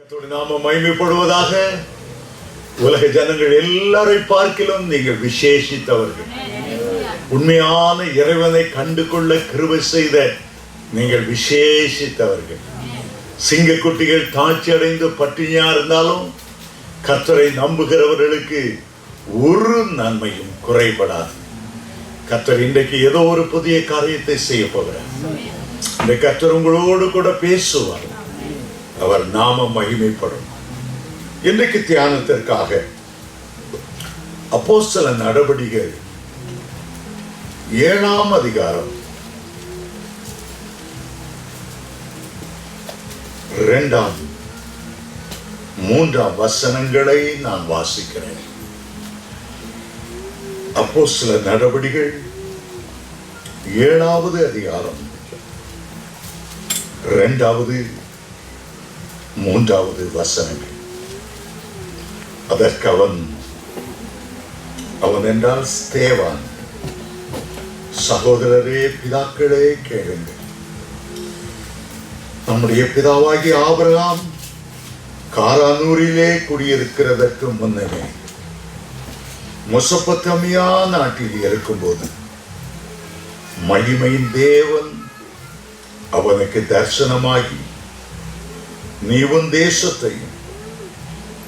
நாம மகிமைப்படுவதாக. உலக ஜனங்கள் எல்லாரை பார்க்கிலும் நீங்கள் விசேஷித்தவர்கள். உண்மையான இறைவனை கண்டு கொள்ள கிருபை செய்த நீங்கள் விசேஷித்தவர்கள். சிங்கக்குட்டிகள் தாட்சி அடைந்து பட்டினியா இருந்தாலும் கர்த்தரை நம்புகிறவர்களுக்கு ஒரு நன்மையும் குறைபடாது. கர்த்தர் இன்றைக்கு ஏதோ ஒரு புதிய காரியத்தை செய்ய போகிறார். இந்த கர்த்தர் உங்களோடு கூட பேசுவார். அவர் நாமம் மகிமைப்படும். இன்றைக்கு தியானத்திற்காக அப்போஸ்தல நடவடிக்கைகள் 7ஆம் அதிகாரம் 2ஆம் 3ஆம் வசனங்களை நான் வாசிக்கிறேன். அப்போஸ்தல நடவடிக்கைகள் 7வது அதிகாரம் 2வது 3வது வசனங்கள். அதற்கு அவன் என்றால் ஸ்தேவான், சகோதரரே பிதாக்களே கேளுங்கள். நம்முடைய பிதாவாகிய ஆபிரகாம் காரானூரிலே குடியிருக்கிறதற்கு முன்னமே மெசொப்பொத்தாமியா நாட்டில் இருக்கும்போது மகிமையின் தேவன் அவனுக்கு தரிசனமாகி, நீ உன் தேசத்தையும்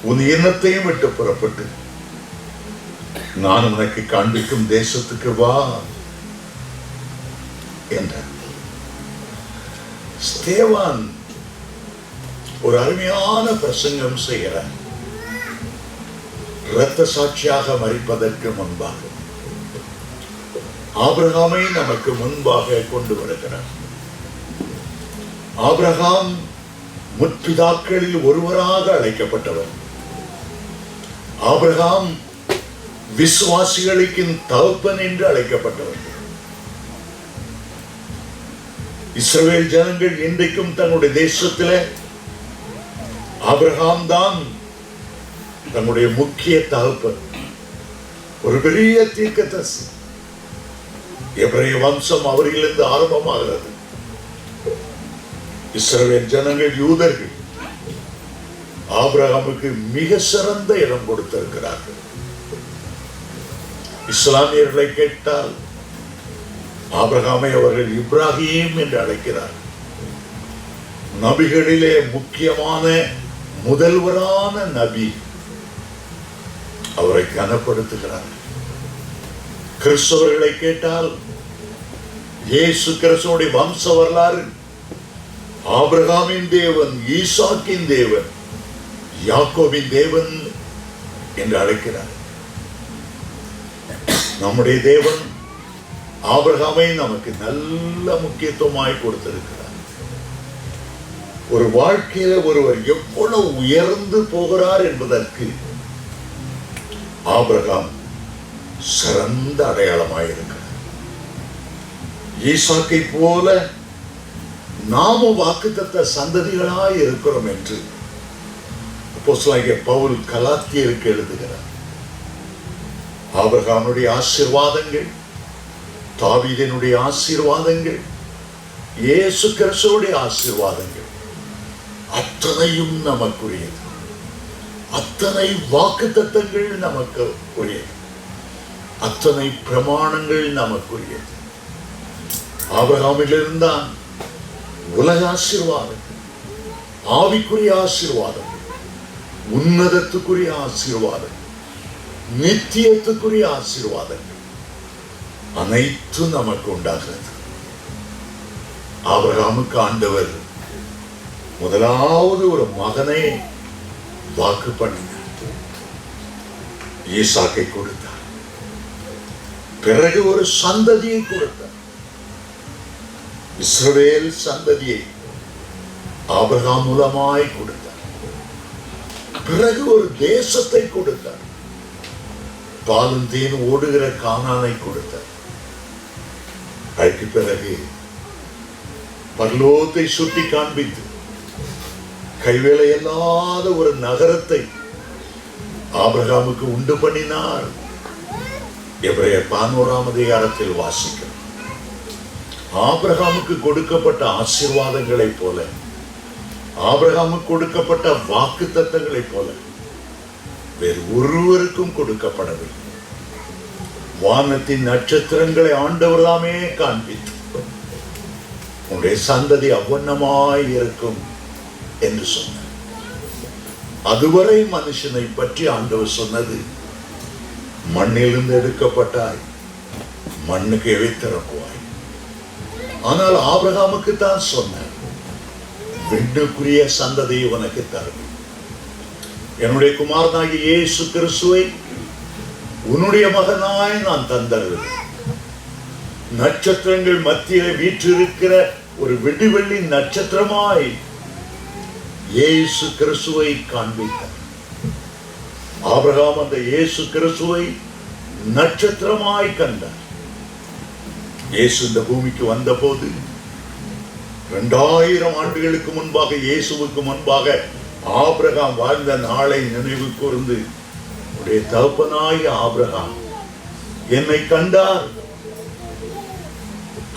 உன் இனத்தையும் விட்டு புறப்பட்டு நான் உனக்கு காண்பிக்கும் தேசத்துக்கு வா என்றார். ஸ்தேவான் ஒரு அருமையான பிரசங்கம் செய்கிறார். இரத்த சாட்சியாக மரிப்பதற்கு முன்பாக ஆபிரகாமை நமக்கு முன்பாக கொண்டு வருகிறார். ஆபிரகாம் முற்பிதாக்களில் ஒருவராக அழைக்கப்பட்டவர். ஆபிரகாம் விசுவாசிகளுக்கு தகப்பன் என்று அழைக்கப்பட்டவர். இஸ்ரவேல் ஜனங்கள் இன்றைக்கும் தன்னுடைய தேசத்தில் ஆபிரகாம் தான் தன்னுடைய முக்கிய தகப்பன். ஒரு பெரிய தீர்க்கதரிசி. எபிரேய வம்சம் அவரிலிருந்து ஆரம்பமாகிறது. இஸ்ரவேல் ஜனங்கள் யூதர்கள் ஆபிரகாமுக்கு மிக சிறந்த இடம் கொடுத்திருக்கிறார்கள். இஸ்லாமியர்களை கேட்டால் ஆபிரகாமை அவர்கள் இப்ராஹிம் என்று அழைக்கிறார். நபிகளிலே முக்கியமான முதல்வரான நபி, அவரை கனப்படுத்துகிறார். கிறிஸ்தவர்களை கேட்டால் இயேசு கிறிஸ்துவுடைய வம்ச வரலாறு ஆபிரகாமின் தேவன், ஈசாக்கின் தேவன், யாக்கோபின் தேவன் என்று அழைக்கிறார். நம்முடைய தேவன் ஆபிரகாமை நமக்கு நல்ல முக்கியத்துவமாய் கொடுத்திருக்கிறார். ஒரு வாழ்க்கையில ஒருவர் எவ்வளவு உயர்ந்து போகிறார் என்பதற்கு ஆபிரகாம் சிறந்த அடையாளமாயிருக்கிறார். ஈசாக்கை போல நாம வாக்குத்தத்த சந்ததிகளாய் இருக்கிறோம் என்று அப்போஸ்தலனாகிய பவுல் கலாத்தியருக்கு எழுதுகிறார். ஆபிரகாமுடைய ஆசீர்வாதங்கள், தாவீதினுடைய ஆசீர்வாதங்கள், இயேசு கிறிஸ்துவுடைய ஆசீர்வாதங்கள் அத்தனையும் நமக்குரியது. அத்தனை வாக்குத்தத்தங்கள் நமக்கு உரியது. அத்தனை பிரமாணங்கள் நமக்குரியது. ஆபிரகாமிலிருந்தான் உலக ஆசீர்வாதங்கள், ஆவிக்குரிய ஆசீர்வாதங்கள், உன்னதத்துக்குரிய ஆசீர்வாதங்கள், நித்தியத்துக்குரிய ஆசீர்வாதங்கள் அனைத்தும் நமக்கு உண்டாகிறது. ஆபிரகாமுக்கு ஆண்டவர் முதலாவது ஒரு மகனை வாக்கு பண்ணினார். ஈசாக்கை கொடுத்தார். பிறகு ஒரு சந்ததியை கொடுத்தார். இஸ்ரவேல் சந்ததியை ஆபிரகாம் மூலமாய் கொடுத்தார். பிறகு ஒரு தேசத்தை கொடுத்தார். பாலும் தேன் ஓடுகிற கானானை கொடுத்தார். அதுக்கு பிறகு பரலோகத்தை சுட்டி காண்பித்து கைவேலை இல்லாத ஒரு நகரத்தை ஆபிரகாமுக்கு உண்டு பண்ணினார். எபிரேயர் 11ஆம் அதிகாரத்தில் வாசிக்கிறோம். ஆபிரகாமுக்கு கொடுக்கப்பட்ட ஆசீர்வாதங்களைப் போல ஆபிரகாமுக்கு கொடுக்கப்பட்ட வாக்கு தத்தங்களைப் போல வேறு ஒருவருக்கும் கொடுக்கப்படவில்லை. வானத்தின் நட்சத்திரங்களை ஆண்டவர் தாமே காண்பித்து உன்னுடைய சந்ததி அவ்வண்ணமாய் இருக்கும் என்று சொன்னார். அதுவரை மனுஷனை பற்றி ஆண்டவர் சொன்னது, மண்ணிலிருந்து எடுக்கப்பட்டாய், மண்ணுக்கு திரும்புவாய். ஆனால் ஆபிரகாமுக்கு தான் சொன்னார், விண்ணுக்குரிய சந்ததியை உனக்கு தரும். என்னுடைய குமாரனாகிய இயேசு கிறிஸ்துவை உன்னுடைய மகனாய் நான் தந்தருவேன். நட்சத்திரங்கள் மத்தியிலே வீற்றிருக்கிற ஒரு விடிவெள்ளி நட்சத்திரமாய் இயேசு கிறிஸ்துவை காண்பித்தார். ஆபிரகாம் அந்த இயேசு கிறிஸ்துவை நட்சத்திரமாய் கண்டார். இயேசு இந்த பூமிக்கு வந்த போது 2000 ஆண்டுகளுக்கு முன்பாக, இயேசுவுக்கு முன்பாக ஆபிரகாம் வாழ்ந்த நாளை நினைவு கூர்ந்து, உடைய தகப்பனாய் ஆபிரகாம் என்னை கண்டார்,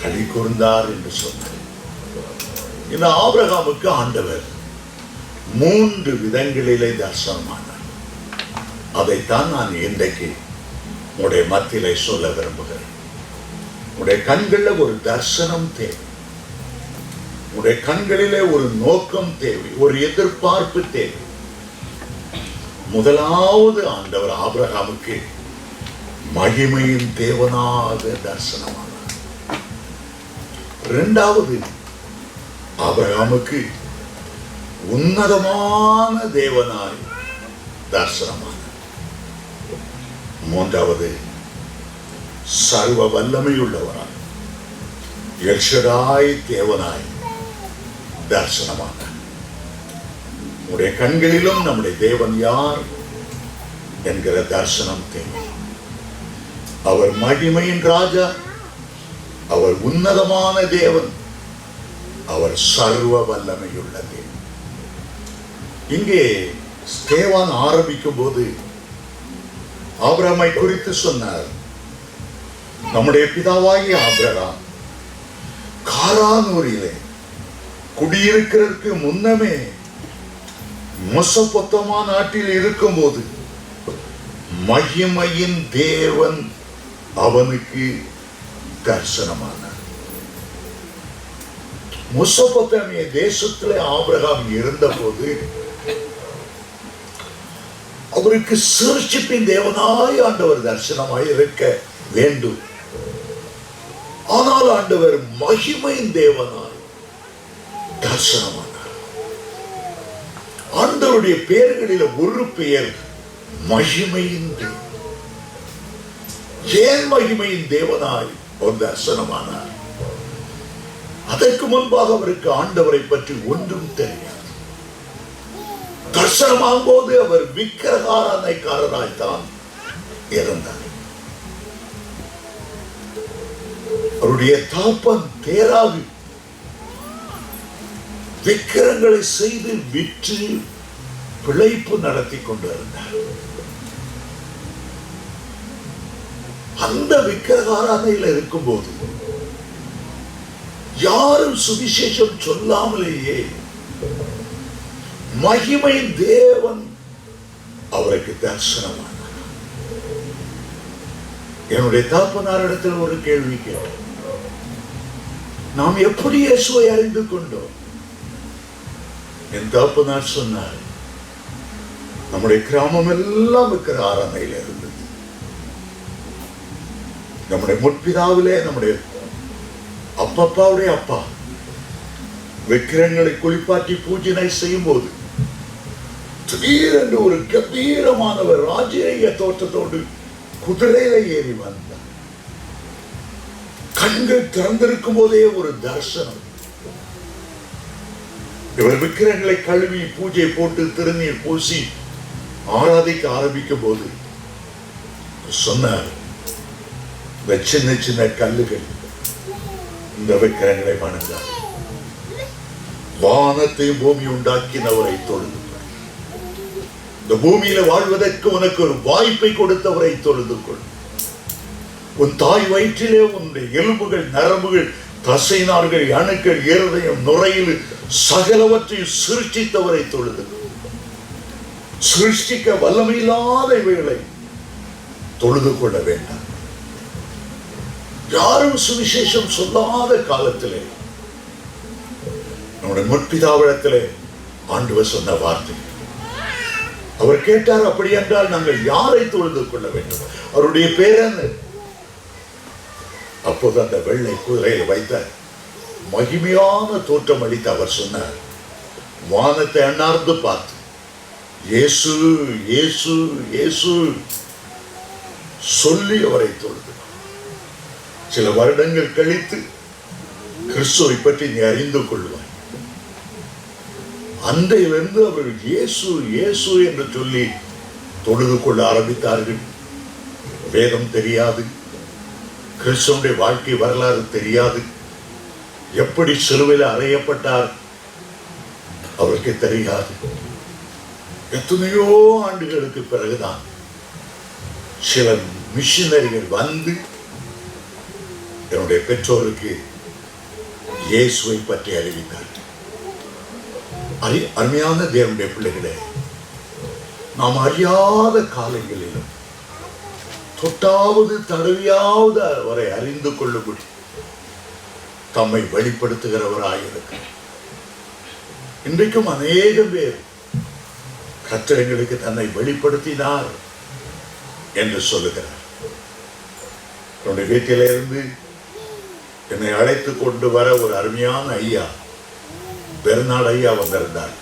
களி கூர்ந்தார் என்று சொன்னார். இந்த ஆபிரகாமுக்கு ஆண்டவர் 3 விதங்களிலே தரிசனமானார். அதைத்தான் நான் இன்றைக்கு உடைய மத்தியிலே சொல்ல விரும்புகிறேன். உடைய கண்களில் ஒரு தரிசனம் தேவை, உடைய கண்களிலே ஒரு நோக்கம் தேவை, ஒரு எதிர்பார்ப்பு தேவை. முதலாவது ஆண்டவர் ஆபிரகாமுக்கு மகிமையின் தேவனாக தரிசனமானார். இரண்டாவது ஆபிரகாமுக்கு உன்னதமான தேவனாய் தரிசனமானார். மூன்றாவது சர்வ வல்லமையுள்ளவராய் எல் ஷடாய் தேவனாய் தரிசனமானார். உடைய கண்களிலும் நம்முடைய தேவன் யார் என்கிற தரிசனம் தேவை. அவர் மகிமையின் ராஜா, அவர் உன்னதமான தேவன், அவர் சர்வ வல்லமையுள்ள தேவன். இங்கே ஸ்தேவான் ஆரம்பிக்கும் போது ஆபிரகாமை குறித்து சொன்னார். நம்முடைய பிதாவாகிய ஆபிரகாம் காரானூரிலே குடியிருக்கிறதுக்கு முன்னமே மெசொப்பொத்தாமியா நாட்டில் இருக்கும்போது மகிமையின் தேவன் அவனுக்கு தரிசனமானார். மெசொப்பொத்தாமிய தேசத்திலே ஆபிரகாம் இருந்த போது அவருக்கு சிருஷ்டிப்பின் தேவனாய் ஆண்டவர் தரிசனமாய் இருக்க வேண்டும். ஆனால் ஆண்டவர் மகிமையின் தேவனாய் தரிசனமானார். ஆண்டவருடைய பெயர்களில் ஒரு பெயர் மகிமையின் தேவன். ஏன் மகிமையின் தேவனாய் ஒரு தரிசனமானார்? அதற்கு முன்பாக அவருக்கு ஆண்டவரை பற்றி ஒன்றும் தெரியாது. தரிசனமாகும் போது அவர் விக்கிரகாராதனைக்காரராய்த்தான் இருந்தார். அவருடைய தாப்பன் தேராகு விக்கிரங்களை செய்து விற்று பிழைப்பு நடத்தி கொண்டிருந்தார். அந்த விக்கிரகாராதனையில் இருக்கும்போது யாரும் சுவிசேஷம் சொல்லாமலேயே மகிமை தேவன் அவருக்கு தரிசனமானார். என்னுடைய தகப்பனாரிடத்தில் ஒரு கேள்வி கேட்டேன். நாம் எப்படி இயேசுவை அறிந்து கொண்டோம்? என் தகப்பனார் சொன்னார், நம்முடைய கிராமம் எல்லாம் இருக்கிற ஆராதனையில் இருந்தது. நம்முடைய முற்பிதாவிலே நம்முடைய அப்பாவுடைய அப்பா விக்கிரங்களை குளிப்பாட்டி பூஜனை செய்யும் போது திடீரென்று ஒரு கம்பீரமானவர் ராஜேய தோற்றத்தோடு குதிரையில ஏறி வந்தார். கண்கள் திறந்திருக்கும் போதே ஒரு தரிசனம். இவர் விக்கிரங்களை கழுவி பூஜை போட்டு திருநீர் பூசி ஆராதிக்க ஆரம்பிக்கும் போது சொன்னார், இந்த சின்ன சின்ன கல்லுகள் இந்த விக்கிரங்களை வணங்கார். வானத்தை பூமி உண்டாக்கினவரை தொழுது, இந்த பூமியில வாழ்வதற்கு உனக்கு ஒரு வாய்ப்பை கொடுத்தவரை தொழுது கொள். உன் தாய் வயிற்றிலே உன்னுடைய எலும்புகள் நரம்புகள் தசைநார்கள், அணுக்கள், இருதயம், நுரையில் சகலவற்றையும் சிருஷ்டித்தவரை தொழுது. சிருஷ்டிக்க வல்லமையில்லாத இவைகளை தொழுது கொள்ள வேண்டாம். யாரும் சுவிசேஷம் சொல்லாத காலத்திலே நம்முடைய முற்பிதாவிடத்திலே ஆண்டவர் சொன்ன வார்த்தை அவர் கேட்டார். அப்படி என்றால் நாங்கள் யாரை தொழுது கொள்ள வேண்டும்? அவருடைய பேர் என்ன? அப்போது அந்த வெள்ளை குதிரையில் வைத்த மகிமையான தோற்றம் அளித்து அவர் சொன்னார், வானத்தை அண்ணார்ந்து பார்த்து இயேசு இயேசு இயேசு சொல்லி அவரை தொழுது. சில வருடங்கள் கழித்து கிறிஸ்துவை பற்றி நீ அறிந்து கொள்வாய். அன்றையிலிருந்து அவர்கள் இயேசு இயேசு என்று சொல்லி தொழுது கொள்ள ஆரம்பித்தார்கள். வேதம் தெரியாது, கிறிஸ்துவனுடைய வாழ்க்கை வரலாறு தெரியாது, எப்படி சிலுவையில் அறையப்பட்டார் அவருக்கு தெரியாது. எத்தனையோ ஆண்டுகளுக்கு பிறகுதான் சில மிஷனரிகள் வந்து என்னுடைய பெற்றோருக்கு இயேசுவை பற்றி அறிவித்தார். அருமையான தேவனுடைய பிள்ளைகளே, நாம் அறியாத காலங்களிலும் தொட்டாவது தடவியாவது அவரை அறிந்து கொள்ளும்படி தம்மை வெளிப்படுத்துகிறவராயிருக்க இன்றைக்கும் அநேக பேர் கர்த்தர்களுக்கு தன்னை வெளிப்படுத்தினார் என்று சொல்லுகிறார். என்னுடைய வீட்டிலிருந்து என்னை அழைத்து கொண்டு வர ஒரு அருமையான ஐயா, பெருநாள் ஐயா வந்திருந்தார்.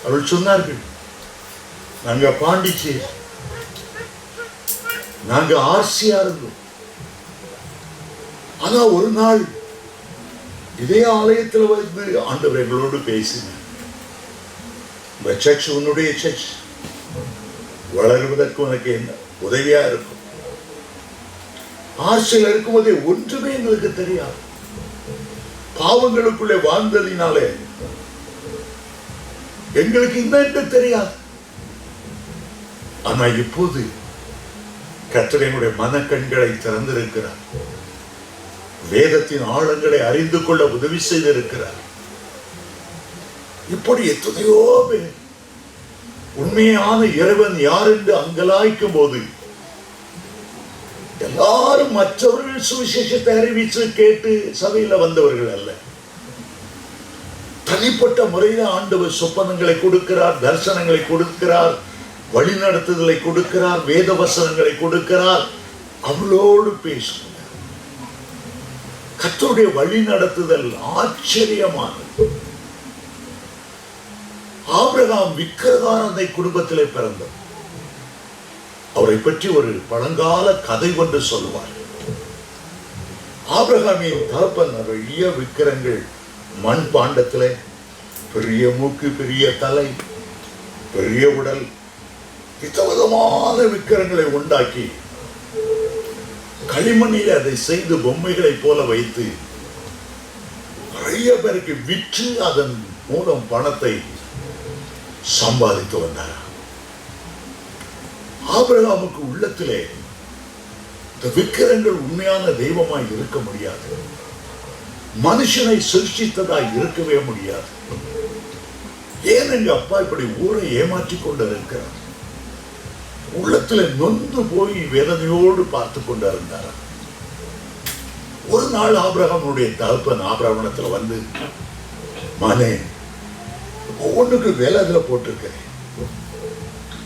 அவர்கள் சொன்னார்கள், நாங்க பாண்டிச்சேரி, நாங்க ஆர்சியா இருந்தோம். ஆனா ஒரு நாள் இதே ஆலயத்தில் வந்து ஆண்டவர் எங்களோடு பேசினார். இந்த சர்ச் உன்னுடைய சர்ச் வளருவதற்கு உனக்கு என்ன உதவியா இருக்கும். ஆர்சியில் இருக்கும்போதே ஒன்றுமே எங்களுக்கு தெரியாது. பாவங்களுக்குள்ளே வாழ்ந்ததினாலே எங்களுக்கு இன்னும் தெரியாது. ஆனா இப்போது கர்த்தர் எங்களுடைய மனக்கண்களை திறந்திருக்கிறார். வேதத்தின் ஆழங்களை அறிந்து கொள்ள உதவி செய்திருக்கிறார். இப்படி எத்தனையோ பேர் உண்மையான இறைவன் யார் என்று அங்கலாய்க்கும் போது எல்லாரும் மற்றவர்கள் சுவிசேஷத்தை அறிவித்து கேட்டு சபையில வந்தவர்கள் அல்ல. தனிப்பட்ட முறையில் ஆண்டவர் சொப்பனங்களை கொடுக்கிறார், தரிசனங்களை கொடுக்கிறார், வழிநடத்துதலை கொடுக்கிறார், வேத வசனங்களை கொடுக்கிறார். அவளோடு பேசுகிறார். கர்த்தருடைய வழி நடத்துதல் ஆச்சரியமானது. ஆபிரகாம் விக்கிரகாரத்தை குடும்பத்திலே பிறந்தார். அவரை பற்றி ஒரு பழங்கால கதை ஒன்று சொல்லுவார். ஆபிரகாமின் தகப்பன் நிறைய விக்கிரங்கள், மண் பாண்டத்திலே பெரிய மூக்கு, பெரிய தலை, பெரிய உடல், விதவிதமான விக்கிரங்களை உண்டாக்கி களிமண்ணில் அதை செய்து பொம்மைகளை போல வைத்து நிறைய பேருக்கு விற்று அதன் மூலம் பணத்தை சம்பாதித்து வந்தார். ஆபிரகாமுக்கு உள்ளத்திலே இந்த விக்கிரங்கள் உண்மையான தெய்வமாய் இருக்க முடியாது, மனுஷனை சிருஷ்டித்ததாய் இருக்கவே முடியாது. ஏன் எங்க அப்பா இப்படி ஊரை ஏமாற்றி கொண்டிருக்கிறார்? உள்ளத்துல நொந்து போய் வேதனையோடு பார்த்து கொண்டிருந்தார். ஒரு நாள் ஆபிரகாமுடைய தகப்பன் ஆபிரகாமத்துல வந்து, மனே ஒவ்வொன்றுக்கு வேலை அதுல போட்டிருக்கிறேன்,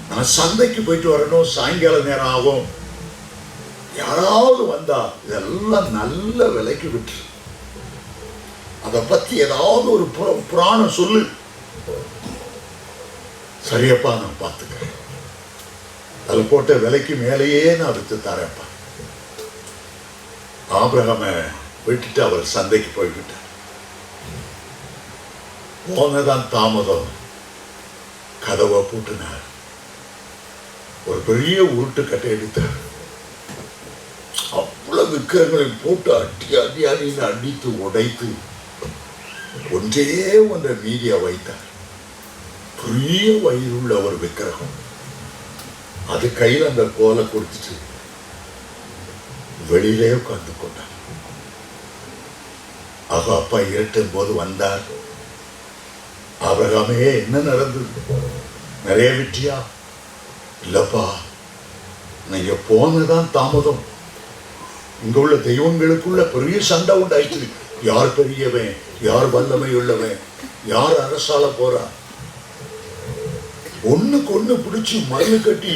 நான் சந்தைக்கு போயிட்டு வரணும், சாயங்கால நேரம் ஆகும், யாராவது வந்தா இதெல்லாம் நல்ல விலைக்கு விட்டு அதை பத்தி ஏதாவது ஒரு புராணம் சொல்லு. சரியப்பா, நான் பார்த்துக்கிறேன், அது போட்ட விலைக்கு மேலேயே நான் வித்து தரேன்ப்பா. ஆபிரகாம விட்டுட்டு அவர் சந்தைக்கு போய்விட்டார். போனதான் தாமதம், கதவை பூட்டினார். ஒரு பெரிய உருட்டு கட்டை எடுத்தார். அவ்வளவு விக்கிரங்களை போட்டு அடி அடி அடின்னு அடித்து உடைத்து ஒன்றே ஒன்றை மீதியா வைத்தார். பெரிய வயிறுள்ள ஒரு விக்கிரகம். அது கையில் அந்த கோலை கொடுத்துட்டு வெளியிலே உட்கார்ந்து கொண்டார். அப்பா இருட்டும் போது வந்தார். ஆபிரகாமே, என்ன நடந்தது? நிறைய விட்டியா? இல்லப்பா, நீங்க போனதான் தாமதம். இங்க உள்ள தெய்வங்களுக்குள்ள பெரிய சண்டை உண்டாயிடுச்சு. யார் பெரியவன், யார் வல்லமை உள்ளவன், யார் அரசால போறா, ஒண்ணுக்கு ஒண்ணு பிடிச்சி மல்லு கட்டி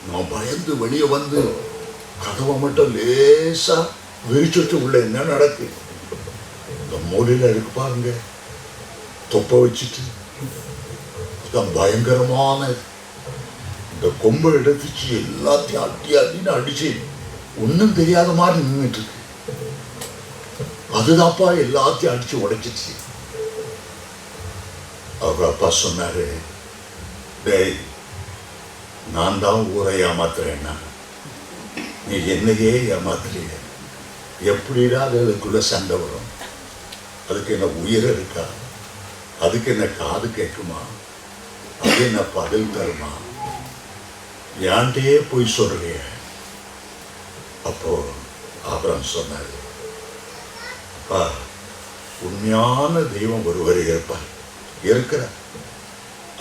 நான் பயந்து வெளியே வந்து கதவை மட்டும் லேசா விரிச்சுட்டு உள்ள என்ன நடக்கு, இந்த மூலையில இருக்கு பாருங்க, தொப்ப வச்சுட்டு பயங்கரமான இந்த கொம்பை எடுத்துச்சு எல்லாத்தையும் அட்டி அட்டின்னு அடிச்சு ஒன்னும் தெரியாத மாதிரி நின்றுட்டு இருக்கு. அதுதான்ப்பா எல்லாத்தையும் அடிச்சு உடைச்சிச்சு. அவர் அப்பா சொன்னாரு, டேய், நான் தான் ஊரை ஏமாத்துறேன்னா நீ என்னையே ஏமாத்துறிய. எப்படிடா அதுக்குள்ள சண்டை வரும்? அதுக்கு என்ன உயிர் இருக்கா? அதுக்கு என்ன காது கேட்குமா? அது என்ன பதில் தருமா? ஏன்டே போய் சொல்றிய? அப்போ ஆபிரகாம் சொன்னாரு, அப்பா, உண்மையான தெய்வம் ஒருவர் இருப்பார், இருக்கிறார்.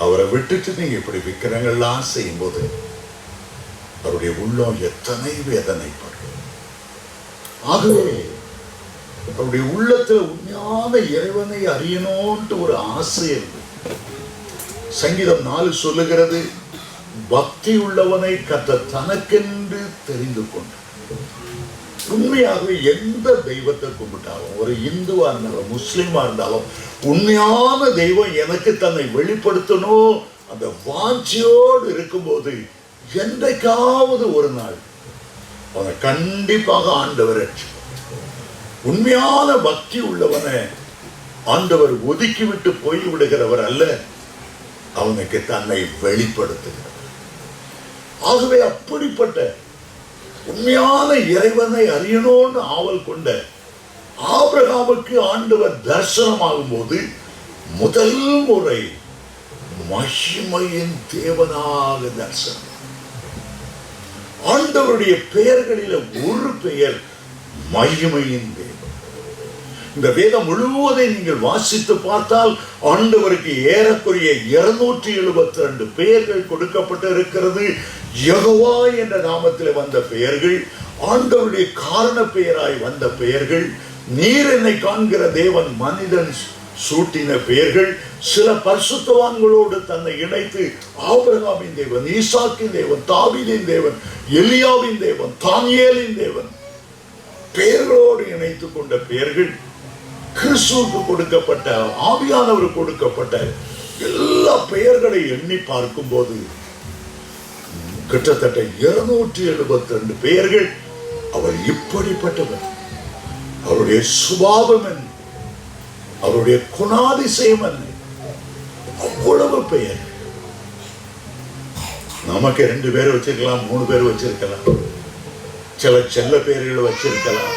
அவரை விட்டுட்டு நீங்க இப்படி விக்கிரங்கள்லாம் செய்யும் போது அவருடைய உள்ளம் எத்தனை வேதனைப்படும். ஆகவே அவருடைய உள்ளத்துல உண்மையான இறைவனை அறியணும்ட்டு ஒரு ஆசை இருக்கு. சங்கீதம் 4 சொல்லுகிறது, பக்தி உள்ளவனை கர்த்தர் தனக்கென்று தெரிந்து கொண்டு. உண்மையாகவே எந்த தெய்வத்தை கும்பிட்டாலும், ஒரு இந்துவா இருந்தாலும் முஸ்லிமா இருந்தாலும், உண்மையான தெய்வம் எனக்கு தன்னை வெளிப்படுத்தணும் அந்த வாஞ்சியோடு இருக்கும்போது என்றைக்காவது ஒரு நாள் அவனை கண்டிப்பாக ஆண்டவர். உண்மையான பக்தி உள்ளவனை ஆண்டவர் ஒதுக்கிவிட்டு போய் விடுகிறவர் அல்ல, அவனுக்கு தன்னை வெளிப்படுத்துகிறார். ஆகவே அப்படிப்பட்ட உண்மையான இறைவனை அறியணும்னு ஆவல் கொண்ட ஆபிரகாமுக்கு ஆண்டவர் தரிசனமாகும் போது முதல் முறை மகிமையின் தேவனாக தரிசனம். ஆண்டவருடைய பெயர்களில் ஒரு பெயர் மகிமையின் தேவன். இந்த வேதம் முழுவதை நீங்கள் வாசித்து பார்த்தால் ஆண்டவருக்கு ஏறக்குறைய 272 பெயர்கள் கொடுக்கப்பட்டு இருக்கிறது. யெகோவா என்ற நாமத்தில் வந்த பெயர்கள், ஆண்டவருடைய காரண பெயராய் வந்த பெயர்கள், நீர் என்னை காண்கிற தேவன் மனிதன் சூட்டின பெயர்கள், சில பரிசுத்தவான்களோடு தன்னை இணைத்து ஆபிரகாமின் தேவன், ஈசாக்கின் தேவன், தாவீதின் தேவன், எலியாவின் தேவன், தானியேலின் தேவன் பெயர்களோடு இணைத்துக் கொண்ட பெயர்கள், கிறிஸ்துவுக்கு கொடுக்கப்பட்ட, ஆவியானவருக்கு கொடுக்கப்பட்ட எல்லா பெயர்களை எண்ணி பார்க்கும் போது கிட்டத்தட்ட 272 பெயர்கள். அவர் இப்படிப்பட்டவர், அவருடைய சுபாவம் என்ன, அவருடைய குணாதிசயம் என்ன, அவ்வளவு பெயர். நமக்கு 2 பேர் வச்சிருக்கலாம், 3 பேர் வச்சிருக்கலாம், சில செல்ல பெயர்கள் வச்சிருக்கலாம்,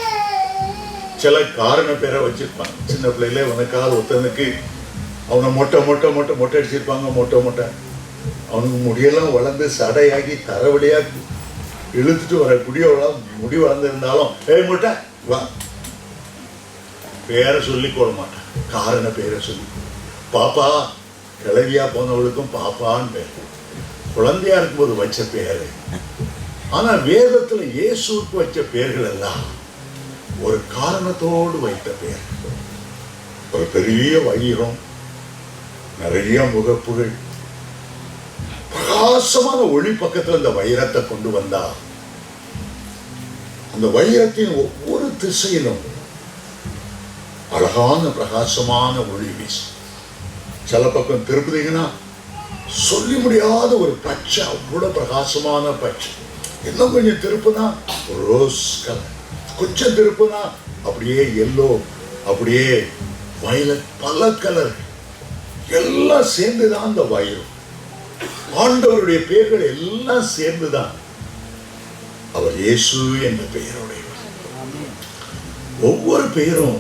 சில காரண பேரை வச்சிருப்பாங்க. சின்ன பிள்ளையில உனக்காக ஒருத்தனுக்கு அவனை மொட்டை மொட்டை மொட்டை மொட்டை அடிச்சிருப்பாங்க. மொட்டை மொட்டை அவனுக்கு முடியெல்லாம் வளர்ந்து சடையாகி தரவழியா இழுத்துட்டு வர முடி வளர்ந்துருந்தாலும் மொட்டை வா பேரை சொல்லி கொள்ள மாட்டான், காரண பேரை சொல்லி. பாப்பா கிளவியா போனவளுக்கும் பாப்பான்னு பேர், குழந்தையா இருக்கும்போது வச்ச பேரு. ஆனா வேதத்துல இயேசுக்கு வச்ச பெயர்கள் எல்லாம் ஒரு காரணத்தோடு வைத்த பெயர். ஒரு பெரிய வயிறம், நிறைய முகப்புகள், பிரகாசமான ஒளி பக்கத்துல இந்த வைரத்தை கொண்டு வந்தா அந்த வைரத்தின் ஒவ்வொரு திசையிலும் அழகான பிரகாசமான ஒளி வீசும். சில பக்கம் திருப்பதிங்கன்னா சொல்லி முடியாத ஒரு பச்சை, அவ்வளவு பிரகாசமான பச்சை. இன்னும் கொஞ்சம் திருப்புனா ரோஸ் கலர், கொஞ்சம் திருப்புனா அப்படியே எல்லோ, அப்படியே வயலட், பல கலர் எல்லாம் சேர்ந்துதான் அந்த வைரம். ஆண்டவருடைய பெயர்கள் எல்லாம் சேர்ந்துதான் அவர் இயேசு என்ற பெயருடையவர். ஒவ்வொரு பெயரும்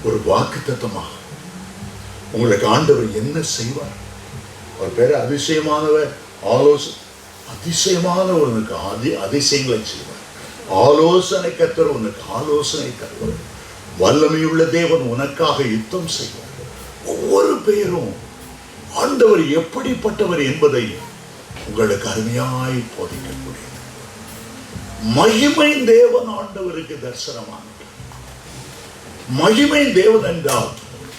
ஒரு வாக்குத்தத்தமாக உங்களுக்கு ஆண்டவர் என்ன செய்வார். அவர் பேர் அதிசயமானவர், அதிசயமான உனக்கு அதிசயங்களை செய்வார். ஆலோசனை கர்த்தர் உனக்கு ஆலோசனை தருவார். வல்லமையுள்ள தேவன் உனக்காக யுத்தம் செய்வார். ஒவ்வொரு பெயரும் ஆண்டவர் எப்படிப்பட்டவர் என்பதை உங்களுக்கு அருமையாய் போதிக்கக்கூடிய மகிமை தேவன் ஆண்டவருக்கு தரிசனமானவர். மகிமை தேவன் என்றால்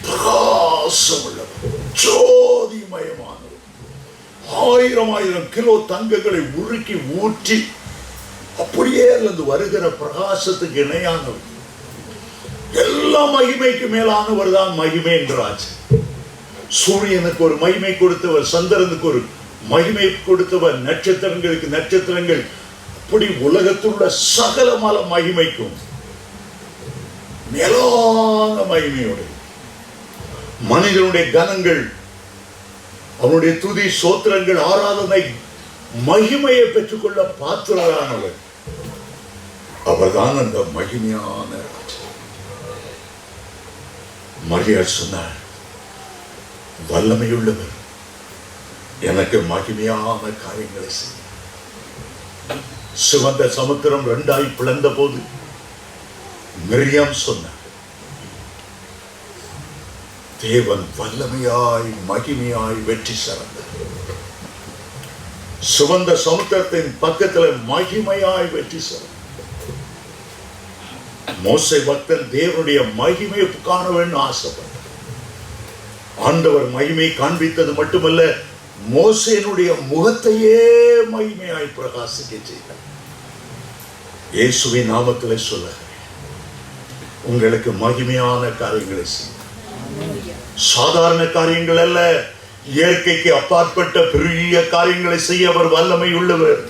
பிரகாசம் உள்ளவர், ஜோதிமயமானவர். 1000 கிலோ தங்கங்களை உருக்கி ஊற்றி அப்படியே அல்லது வருகிற பிரகாசத்துக்கு இணையானவர். எல்லா மகிமைக்கு மேலானவர் தான் மகிமை என்றாச்சு. சூரியனுக்கு ஒரு மகிமை கொடுத்தவர், சந்திரனுக்கு ஒரு மகிமை கொடுத்தவர், நட்சத்திரங்களுக்கு நட்சத்திரங்கள், அப்படி உலகத்தில் உள்ள சகலமான மகிமைக்கும் மேலான மகிமையோடு மனிதனுடைய கனங்கள், அவனுடைய துதி சோத்திரங்கள், ஆராதனை, மகிமையை பெற்றுக்கொள்ள பாத்திரரானவர். அவர்தான் அந்த மகிமையான மரியாள் சொன்னார், வல்லமையுள்ளவர் எனக்கு மகிமையான காரியங்களை செய்ய. சிவந்த சமுத்திரம் 2 பிளந்த போது மிரியாம் சொன்னார், தேவன் வல்லமையாய் மகிமையாய் வெற்றி சிறந்தார். சிவந்த சமுத்திரத்தின் பக்கத்தில் மகிமையாய் வெற்றி சிறந்தார். மோசே பக்தன் தேவனுடைய மகிமையை காண வேண்டும் ஆசைப்பட்டார். ஆண்டவர் மகிமை காண்பித்தது மட்டுமல்ல, மோசேனுடைய முகத்தையே மகிமையாய் பிரகாசிக்க செய்தார். இயேசுவின் நாமத்திலே சொல்லுகிறேன், உங்களுக்கு மகிமையான காரியங்களை செய்ய. சாதாரண காரியங்கள் அல்ல, இயற்கைக்கு அப்பாற்பட்ட பெரிய காரியங்களை செய்ய அவர் வல்லமை உள்ளவர்.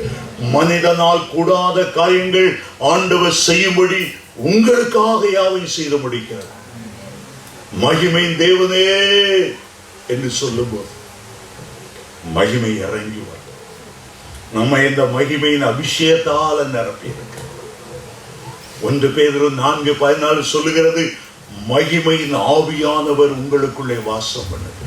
மனிதனால் கூடாத காரியங்கள் ஆண்டவர் செய்யும்படி உங்களுக்காக யாவையும் செய்து முடிக்கிறார். மகிமையின் தேவனே என்று சொல்லும் போது மகிமை இறங்கி வரும். நம்ம இந்த மகிமையின் அபிஷேகத்தால் நிரப்பியிருக்க. 1 பேதுரு 4:14 சொல்லுகிறது, மகிமையின் ஆவியானவர் உங்களுக்குள்ளே வாசம் பண்ணுது.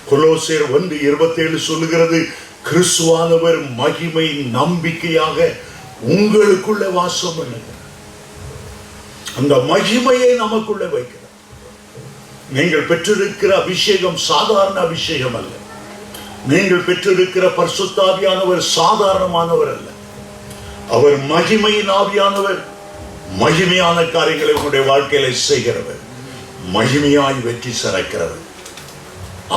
கொலோசியர் 1:27 சொல்லுகிறது, கிறிஸ்துவானவர் மகிமை நம்பிக்கையாக உங்களுக்குள்ளே வாசம் பண்ணுது. அந்த மகிமையை நமக்குள்ளே வைக்கிறார். நீங்கள் பெற்றிருக்கிற அபிஷேகம் சாதாரண அபிஷேகம் அல்ல. நீங்கள் பெற்றிருக்கிற பரிசுத்த ஆவியானவர் சாதாரணமானவர் அல்ல. அவர் மகிமையின் ஆவியானவர். மகிமையான காரியங்களை உங்களுடைய வாழ்க்கையில செய்கிறவர், மகிமையாய் வெற்றி சிறக்கிறவர்.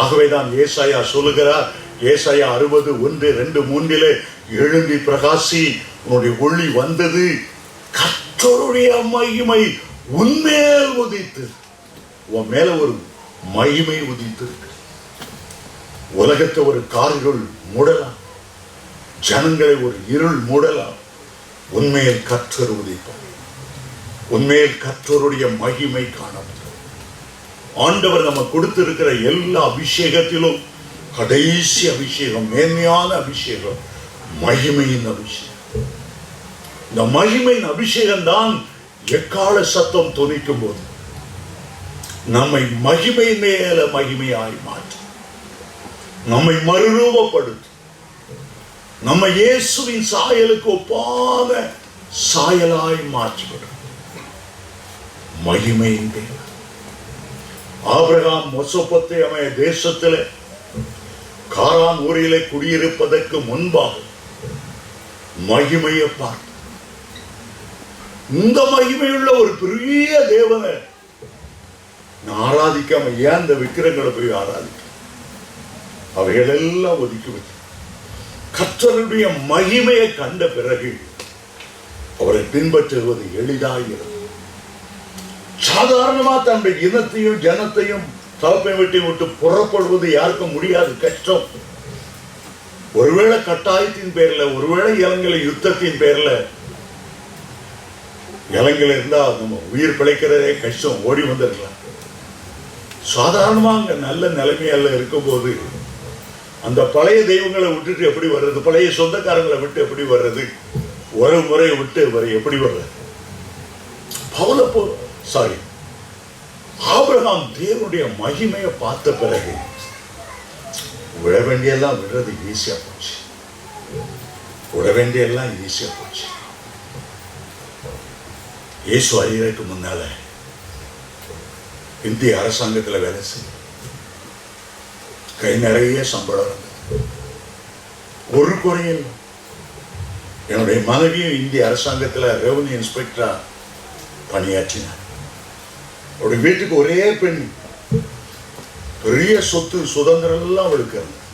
ஆகவேதான் ஏசாயா சொல்லுகிறார், ஏசாயா 60:1-2-3 எழும்பி பிரகாசி, உன்னுடைய ஒளி வந்தது, கர்த்தருடைய மகிமை உன்மேல் உதித்து. உன் மேல ஒரு மகிமை உதித்து. உலகத்தை ஒரு காரிருள் மூடலாம், ஜனங்களை ஒரு இருள் மூடலாம். உன்மேல் கர்த்தர் உதிப்பார். உன்மேல் கர்த்தருடைய மகிமை காணப்படும். ஆண்டவர் நம்ம கொடுத்திருக்கிற எல்லா அபிஷேகத்திலும் கடைசி அபிஷேகம், மேன்மையான அபிஷேகம், மகிமையின் அபிஷேகம். இந்த மகிமையின் அபிஷேகம் தான் எக்கால சத்தம் துணிக்கும் போது நம்மை மகிமை மேல மகிமையாய் மாற்றும், நம்மை மறுரூபப்படுத்தும், நம்ம இயேசுவின் சாயலுக்கு ஒப்பான சாயலாய் மாற்றிவிடும். மகிமையின் தேவன். ஆபிரகாம் மெசொப்பொத்தேமியா தேசத்தில் காரான் ஊரிலே குடியிருப்பதற்கு முன்பாக மகிமையை பார்த்து, இந்த மகிமையுள்ள ஒரு பெரிய தேவனை ஆராதிக்காம ஏன் இந்த விக்கிரங்களை போய் ஆராதிக்க? அவைகளெல்லாம் ஒதுக்கி வச்சு கர்த்தருடைய மகிமையை கண்ட பிறகு அவரை பின்பற்றுவது எளிதாகிறது. சாதாரணமா தன்னுடைய இனத்தையும் ஜனத்தையும் தகப்பை விட்டு புறப்படுவது யாருக்கும் முடியாது, கஷ்டம். ஒருவேளை கட்டாயத்தின் பேர்ல, ஒருவேளை இலங்கை யுத்தத்தின் பேர்ல, இலங்கையில இருந்தா நம்ம உயிர் பிழைக்கிறதே கஷ்டம், ஓடி வந்திருக்கலாம். சாதாரணமா அங்க நல்ல நிலைமையில இருக்கும் போது அந்த பழைய தெய்வங்களை விட்டுட்டு எப்படி வர்றது? பழைய சொந்தக்காரங்களை விட்டு எப்படி வர்றது? ஒரு முறையை விட்டு எப்படி வர்றது? ஆபிரகாம் தேவனுடைய மகிமையை பார்த்த பிறகு விட வேண்டியெல்லாம் விடுறது ஈஸியா போச்சு. விட வேண்டியெல்லாம் ஈஸியா போச்சு. இயேசு அறியறதுக்கு முன்னால இந்திய அரசாங்கத்தில் வேலை செய்ய கை நிறைய சம்பளம் இருந்தது. ஒரு குறையில் என்னுடைய மனைவியும் இந்திய அரசாங்கத்தில் ரெவன்யூ இன்ஸ்பெக்டரா பணியாற்றினார். அவருடைய வீட்டுக்கு ஒரே பெண், பெரிய சொத்து சுதந்திரம் எல்லாம் அவளுக்கு இருந்தது.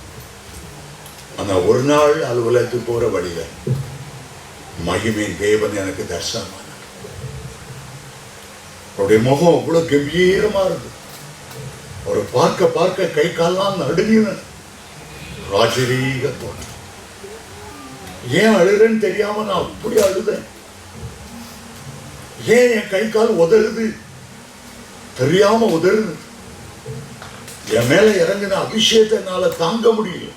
ஆனா ஒரு நாள் அலுவலகத்துக்கு போற வழியில மகிமை தேவன் எனக்கு தரிசனமானார். அவருடைய முகம் அவ்வளவு கம்பீரமா இருந்தது. அவரை பார்க்க பார்க்க கை கால்லாம் நடுங்கின. ராஜரீக தோற்றம். ஏன் அழுறேன்னு தெரியாம நான் அப்படி அழுதேன். ஏன் என் கை கால் உதறுது தெரியாம உதறுது. என் மேல இறங்கின அபிஷேகத்தை என்னால தாங்க முடியல.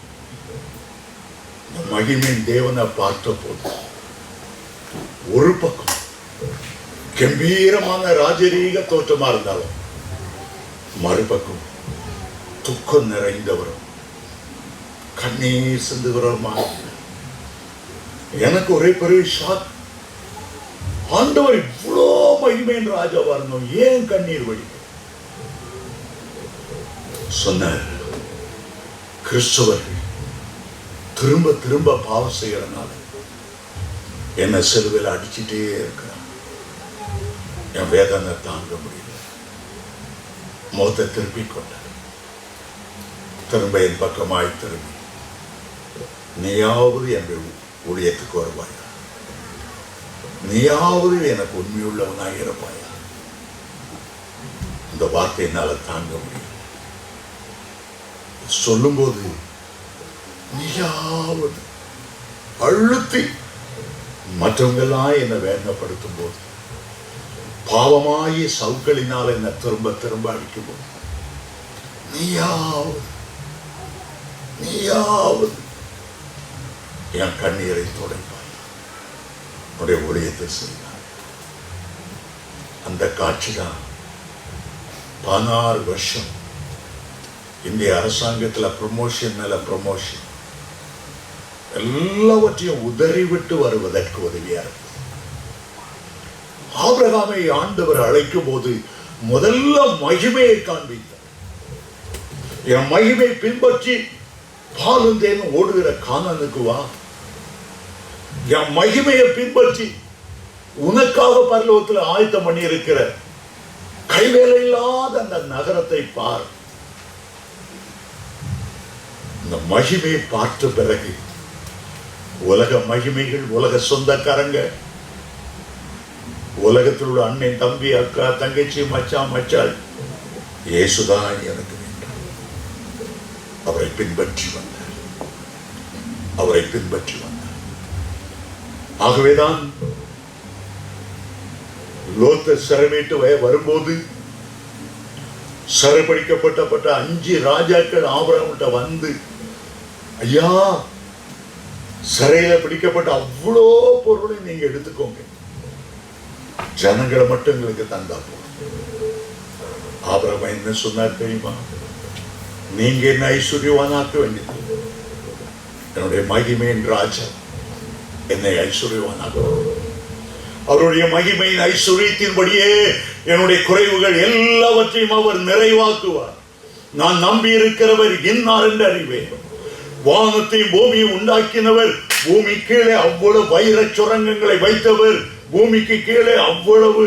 மகிமையின் தேவனை பார்த்த போது ஒரு பக்கம் கம்பீரமான ராஜரீக தோற்றமா இருந்தாலும் மறுபக்கம் துக்கம் நிறைந்தவரும் கண்ணீர் சிந்துகிறவருமா எனக்கு ஒரே பெரிய ஷாக். ஆண்டவர் இவ்வளோ மகிமையின் ராஜாவா இருந்தோம், ஏன் கண்ணீர் வழி சொன்னார். கிறிஸ்தவர்கள் திரும்ப திரும்ப பாவம் செய்யறதுனால என்ன சிலுவையில் அடிச்சுட்டே இருக்கிறான். என் வேதனை தாங்க முடியல. முகத்தை திருப்பி கொண்டார். திரும்ப என் பக்கமாய் திரும்பி, நீயாவது என் ஊழியத்துக்கு வருவாயா, நீயாவது எனக்கு உண்மையுள்ளவனாக இருப்பாயா. இந்த வார்த்தை என்னால தாங்க முடியும். சொல்லும்போது நீயாவது அழுத்தி மற்றவங்கெல்லாம் என்னை வேதனைப்படுத்தும் போது, பாவமாயி சவுக்களினால் என்னை திரும்ப திரும்ப அடிக்கும் போது, நீயாவது என் கண்ணீரை துடைப்பாய், உடைய ஊழியத்தை செய்தார். அந்த காட்சி தான் 16 வருஷம் இந்திய அரசாங்கத்தில் ப்ரமோஷன் மேல ப்ரமோஷன் எல்லாவற்றையும் உதறிவிட்டு வருவதற்கு உதவியா இருக்கு. ஆபிரகாமை ஆண்டவர் அழைக்கும் போது முதல்ல மகிமையை காண்பித்தார். என் மகிமை பின்பற்றி பாலும் தேனும் ஓடுகிற கானானுக்கு வா, என் மகிமையை பின்பற்றி உனக்காக பரலோகத்தில் ஆயத்தம் பண்ணி இருக்கிற கைவேலை இல்லாத அந்த நகரத்தை பார். இந்த மகிமையை பார்த்த பிறகு உலக மகிமைகள், உலக சொந்தக்காரங்க, உலகத்தில் உள்ள அண்ணன், தம்பி, அக்கா, தங்கச்சி, மச்சான், மச்சாள், இயேசுதான் எனக்கு வேண்டும். அவரை பின்பற்றி வந்தார். அவரை பின்பற்றி வந்தார். ஆகவேதான் லோத்த சிறைமீட்டு வரும்போது சிறைப்பிடிக்கப்பட்ட 5 ராஜாக்கள் ஆபிரகாம்கிட்ட வந்து, ஐயா, சிறையில பிடிக்கப்பட்ட அவ்வளோ பொருளை நீங்க எடுத்துக்கோங்க, ஜனங்களை மட்டும் எங்களுக்கு தந்தா போதும். ஆபிரகாம் என்ன சொன்னார் தெரியுமா? நீங்க என்ன ஐஸ்வர்யவானாக்க வேண்டியது, என்னுடைய மகிமையின் ராஜா என்னை ஐஸ்வர்யவானாக்க. அவருடைய மகிமையின் ஐஸ்வர்யத்தின்படியே என்னுடைய குறைவுகள் எல்லாவற்றையும் அவர் நிறைவாக்குவார். நான் நம்பி இருக்கிறவர் இன்னார் என்று அறிவேன். வானத்தையும் பூமியை உண்டாக்கினவர், பூமி கீழே அவ்வளவு வைர சுரங்கங்களை வைத்தவர், பூமிக்கு கீழே அவ்வளவு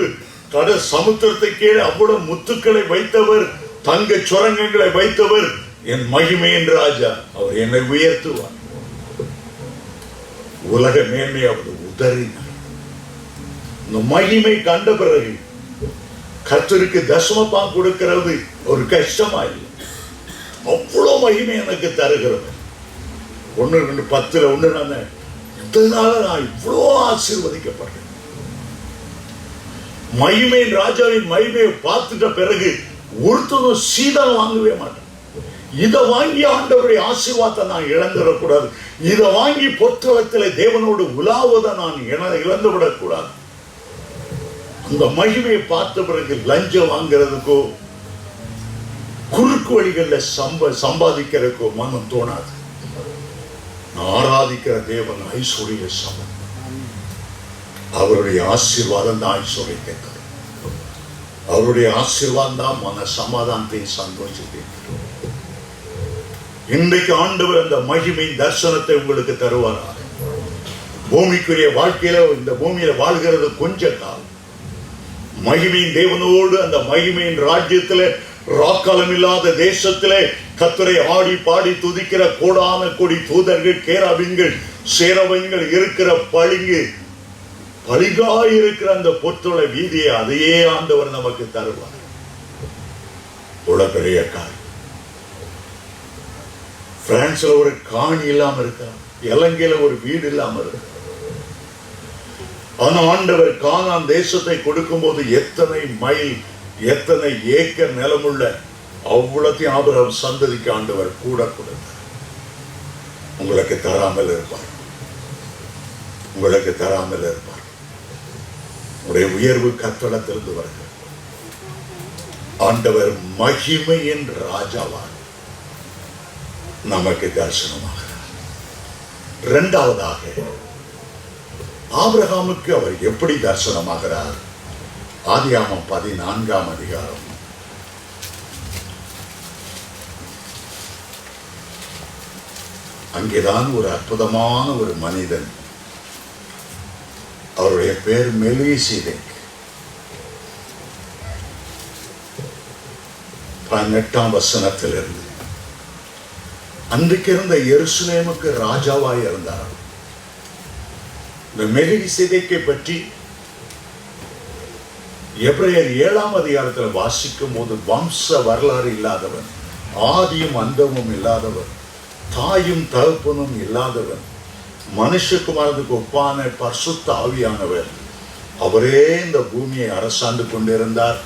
கடல் சமுத்திரத்தை கீழே அவ்வளவு முத்துக்களை வைத்தவர், தங்க சுரங்கங்களை வைத்தவர் என் மகிமையின் ராஜா. அவர் என்னை உயர்த்துவார். உலக மேன்மை அவர் உதறினார். இந்த மகிமை கண்ட பிறகு கர்த்தருக்கு தசமபாகம் கொடுக்கிறது ஒரு கஷ்டமா இல்லை. அவ்வளவு மகிமை எனக்கு தருகிறது. 1, 2, 10 ஒன்று நான் இதனால நான் இவ்வளோ ஆசீர்வதிக்கப்படுறேன். மகிமையின் ராஜாவின் மகிமையை பார்த்துட்ட பிறகு ஒருத்தரும் சீதனம் வாங்கவே மாட்டேன். இதை வாங்கி ஆண்டவருடைய ஆசீர்வாதத்தை நான் இழந்துடக்கூடாது. இதை வாங்கி பொற்களத்தில் தேவனோடு உலாவதை நான் இழந்துவிடக்கூடாது. அந்த மகிமையை பார்த்த பிறகு லஞ்சம் வாங்கிறதுக்கோ குறுக்கு வழிகளில் சம்பாதிக்கிறதுக்கோ மனம் தோணாது. நான் ஆராதிக்கிற தேவன் ஐஸ்வர்ய சமம். அவருடைய ஆசீர்வாதம் தான் ஐஸ்வர்யத்தை தரும். அவருடைய ஆசீர்வாதம் தான் மன சமாதானத்தை, சந்தோஷத்தை தரும். இன்றைக்கு ஆண்டவர் அந்த மகிமையின் தரிசனத்தை உங்களுக்கு தருவாராக. பூமிக்குரிய வாழ்க்கையில, இந்த பூமியில வாழ்கிறது கொஞ்ச காலம். மகிமையின் தேவனோடு அந்த மகிமையின் ராஜ்யத்திலே, ராக்காலம் இல்லாத தேசத்திலே கர்த்தரை ஆடி பாடி துதிக்கிற கோடான கோடி தூதர்கள், கேராபீன்கள், சேரவங்கள் இருக்கிற பளிங்காய் இருக்கிற அந்த பொற்தொள வீதியை அதையே ஆண்டவர் நமக்கு தருவார். பெரிய காரியம். பிரான்ஸ்ல ஒரு காணி இல்லாம இருக்கார், இலங்கையில ஒரு வீடு இல்லாம இருக்கார். ஆனா ஆண்டவர் கானான் தேசத்தை கொடுக்கும் போது எத்தனை மைல், எத்தனை ஏக்கர் நிலமுள்ள அவ்வளத்தையும் ஆபிரகாம் சந்ததிக்கு ஆண்டவர் கூட கொடுத்தார். உங்களுக்கு தராமல் இருப்பார், உங்களுக்கு தராமல் இருப்பார். உடைய உயர்வு கர்த்தரிடத்திலிருந்து வருகிறது. ஆண்டவர் மகிமையின் ராஜாவார் நமக்கு தரிசனமாகிறார். இரண்டாவதாக ஆபிரகாமுக்கு அவர் எப்படி தரிசனமாகிறார்? ஆதியாகமம் 14ஆம் அதிகாரம். அங்கேதான் ஒரு அற்புதமான ஒரு மனிதன், அவருடைய பேர் மெல்கிசேதேக். 18ஆம் வசனத்திலிருந்து, அன்றைக்கு இருந்த எருசலேமுக்கு ராஜாவாய் இருந்தார். இந்த மெல்கிசேதேக்கை பற்றி எபிரேயர் 7ஆம் அதிகாரத்தில் வாசிக்கும் போது, வம்ச வரலாறு இல்லாதவன், ஆதியும் அந்தமும் இல்லாதவன், தாயும் தகப்பனும் இல்லாதவன், மனுஷகுமாரனுக்கு ஒப்பான பரிசுத்த ஆவியானவர், அவரே இந்த பூமியை அரசாண்டு கொண்டிருந்தார்,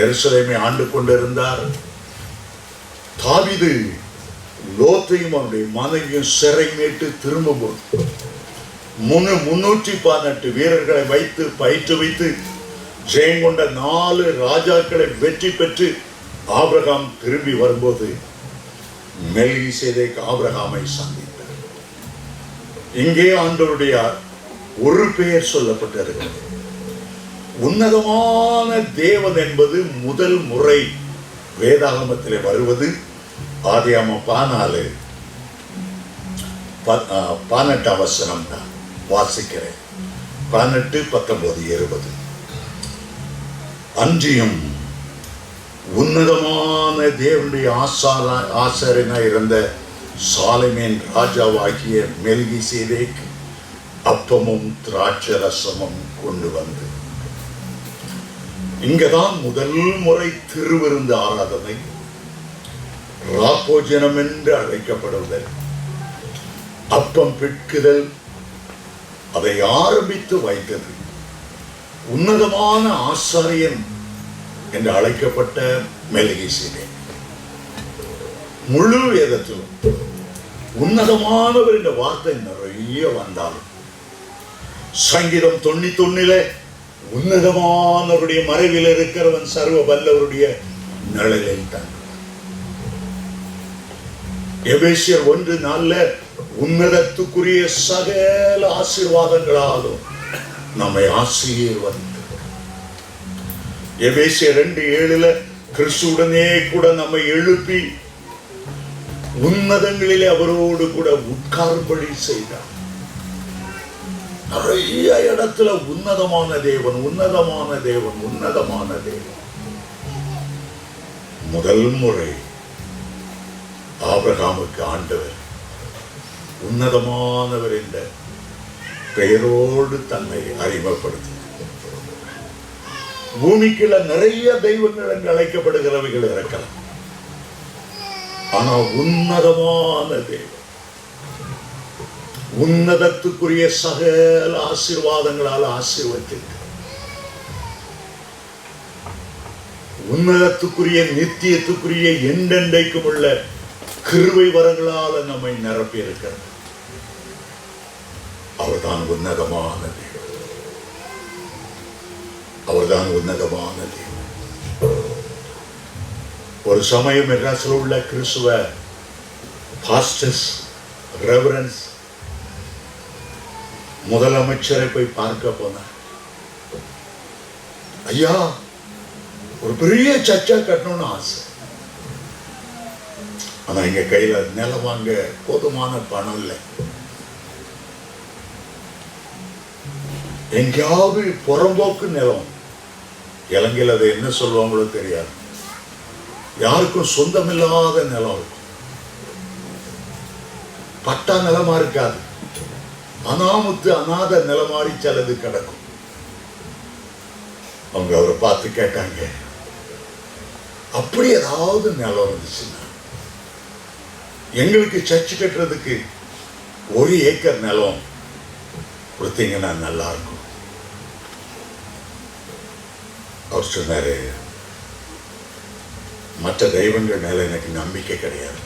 எருசலேமை ஆண்டு கொண்டிருந்தார். தாவீது லோத்தையும் அவருடைய மனைவியும் சிறை மீட்டு திரும்பும்போது 318 வீரர்களை வைத்து பயிற்றுவித்து ஜெயம் கொண்ட 4 ராஜாக்களை வெற்றி பெற்று ஆபிரகாம் திரும்பி வரும்போது மெல்கிசேதேக் ஆபிரகாமை சந்தித்தார். இங்கே ஆண்டவருடைய ஒரு பெயர் சொல்லப்பட்டிருக்கிறது. உன்னதமான தேவன் என்பது முதல் முறை வேதாகமத்திலே வருவது ஆதியாகமம் 14 வசனம் தான் வாசிக்கிறேன். 18, 19, 20. அன்றியும் உன்னதமான தேவனுடைய ஆசாரியனாய் இருந்த சாலமேன் ராஜாவாகிய மெல்கிசேதேக் அப்பமும் திராட்சரசமும் கொண்டு வந்து, இங்கதான் முதல் முறை திருவிருந்து ஆராதனை, ராப்போஜனம் என்று அழைக்கப்படுவதல், அப்பம் பிட்குதல், அதை ஆரம்பித்து வைத்தது உன்னதமான ஆசாரியன் என்று அழைக்கப்பட்ட மெல்கிசேதேக். முழு வேதத்திலும் உன்னதமானவர் என்ற வார்த்தை நிறைய வந்தாலும், சங்கீதம் 91 உன்னதமானவருடைய மறைவில் இருக்கிறவன் சர்வ வல்லவருடைய நிழலில் தங்குவான். எபேசியர் 1:4 உன்னதத்துக்குரிய சகல ஆசீர்வாதங்களாலும் நம்மை ஆசீர்வதித்து, எபேசியர் 2:7 கிறிஸ்துவுடனே கூட நம்மை எழுப்பி உன்னதங்களிலே அவரோடு கூட உட்காரும்படி செய்தார். நிறைய இடத்துல உன்னதமான தேவன், உன்னதமான தேவன், உன்னதமான தேவன். முதல் முறை ஆபிரகாமுக்கு ஆண்டவர் உன்னதமானவர் என்ற பெயரோடு தன்னை அறிமுகப்படுத்தி, பூமிக்குள்ள நிறைய தெய்வங்கள் என்று அழைக்கப்படுகிறவைகள் இருக்கலாம், ஆனால் உன்னதமான தேவன், உன்னதத்துக்குரிய சகல ஆசீர்வாதங்களால் ஆசீர்வதித்து, உன்னதத்துக்குரிய நித்தியத்துக்குரிய என்றென்றைக்கும் உள்ள கிருபை வரங்களால நம்மை நிரப்பி இருக்கிறார். அவர்தான் உன்னதமான தேவன், அவர்தான் உன்னதமான தேவன். ஒரு சமயம் மெட்ராஸில் உள்ள கிறிஸ்துவ பாஸ்டர்ஸ், ரெவரன்ஸ் முதலமைச்சரை போய் பார்க்க போனார். ஐயா ஒரு பெரிய சர்ச்சா கட்டணும்னு ஆசை. ஆனா எங்க கையில நிலம் வாங்க போதுமான பணம் இல்லை. எங்கேயாவது புறம்போக்கு நிலம், இலங்கையில் அதை என்ன சொல்லுவாங்களோ தெரியாது, யாருக்கும் சொந்தமில்லாத நிலம் இருக்கும். பட்டா நிலமா இருக்காது, அனாமுத்து அநாத நிலமாடி சிலது கிடக்கும். அவங்க அவரை பார்த்து கேட்டாங்க, அப்படி ஏதாவது நிலம் இருந்துச்சுன்னா எங்களுக்கு சர்ச்சு கட்டுறதுக்கு 1 ஏக்கர் நிலம் கொடுத்தீங்கன்னா நல்லா இருக்கும். அவர் சொன்னாரு, மற்ற தெய்வங்கள் மேல எனக்கு நம்பிக்கை கிடையாது.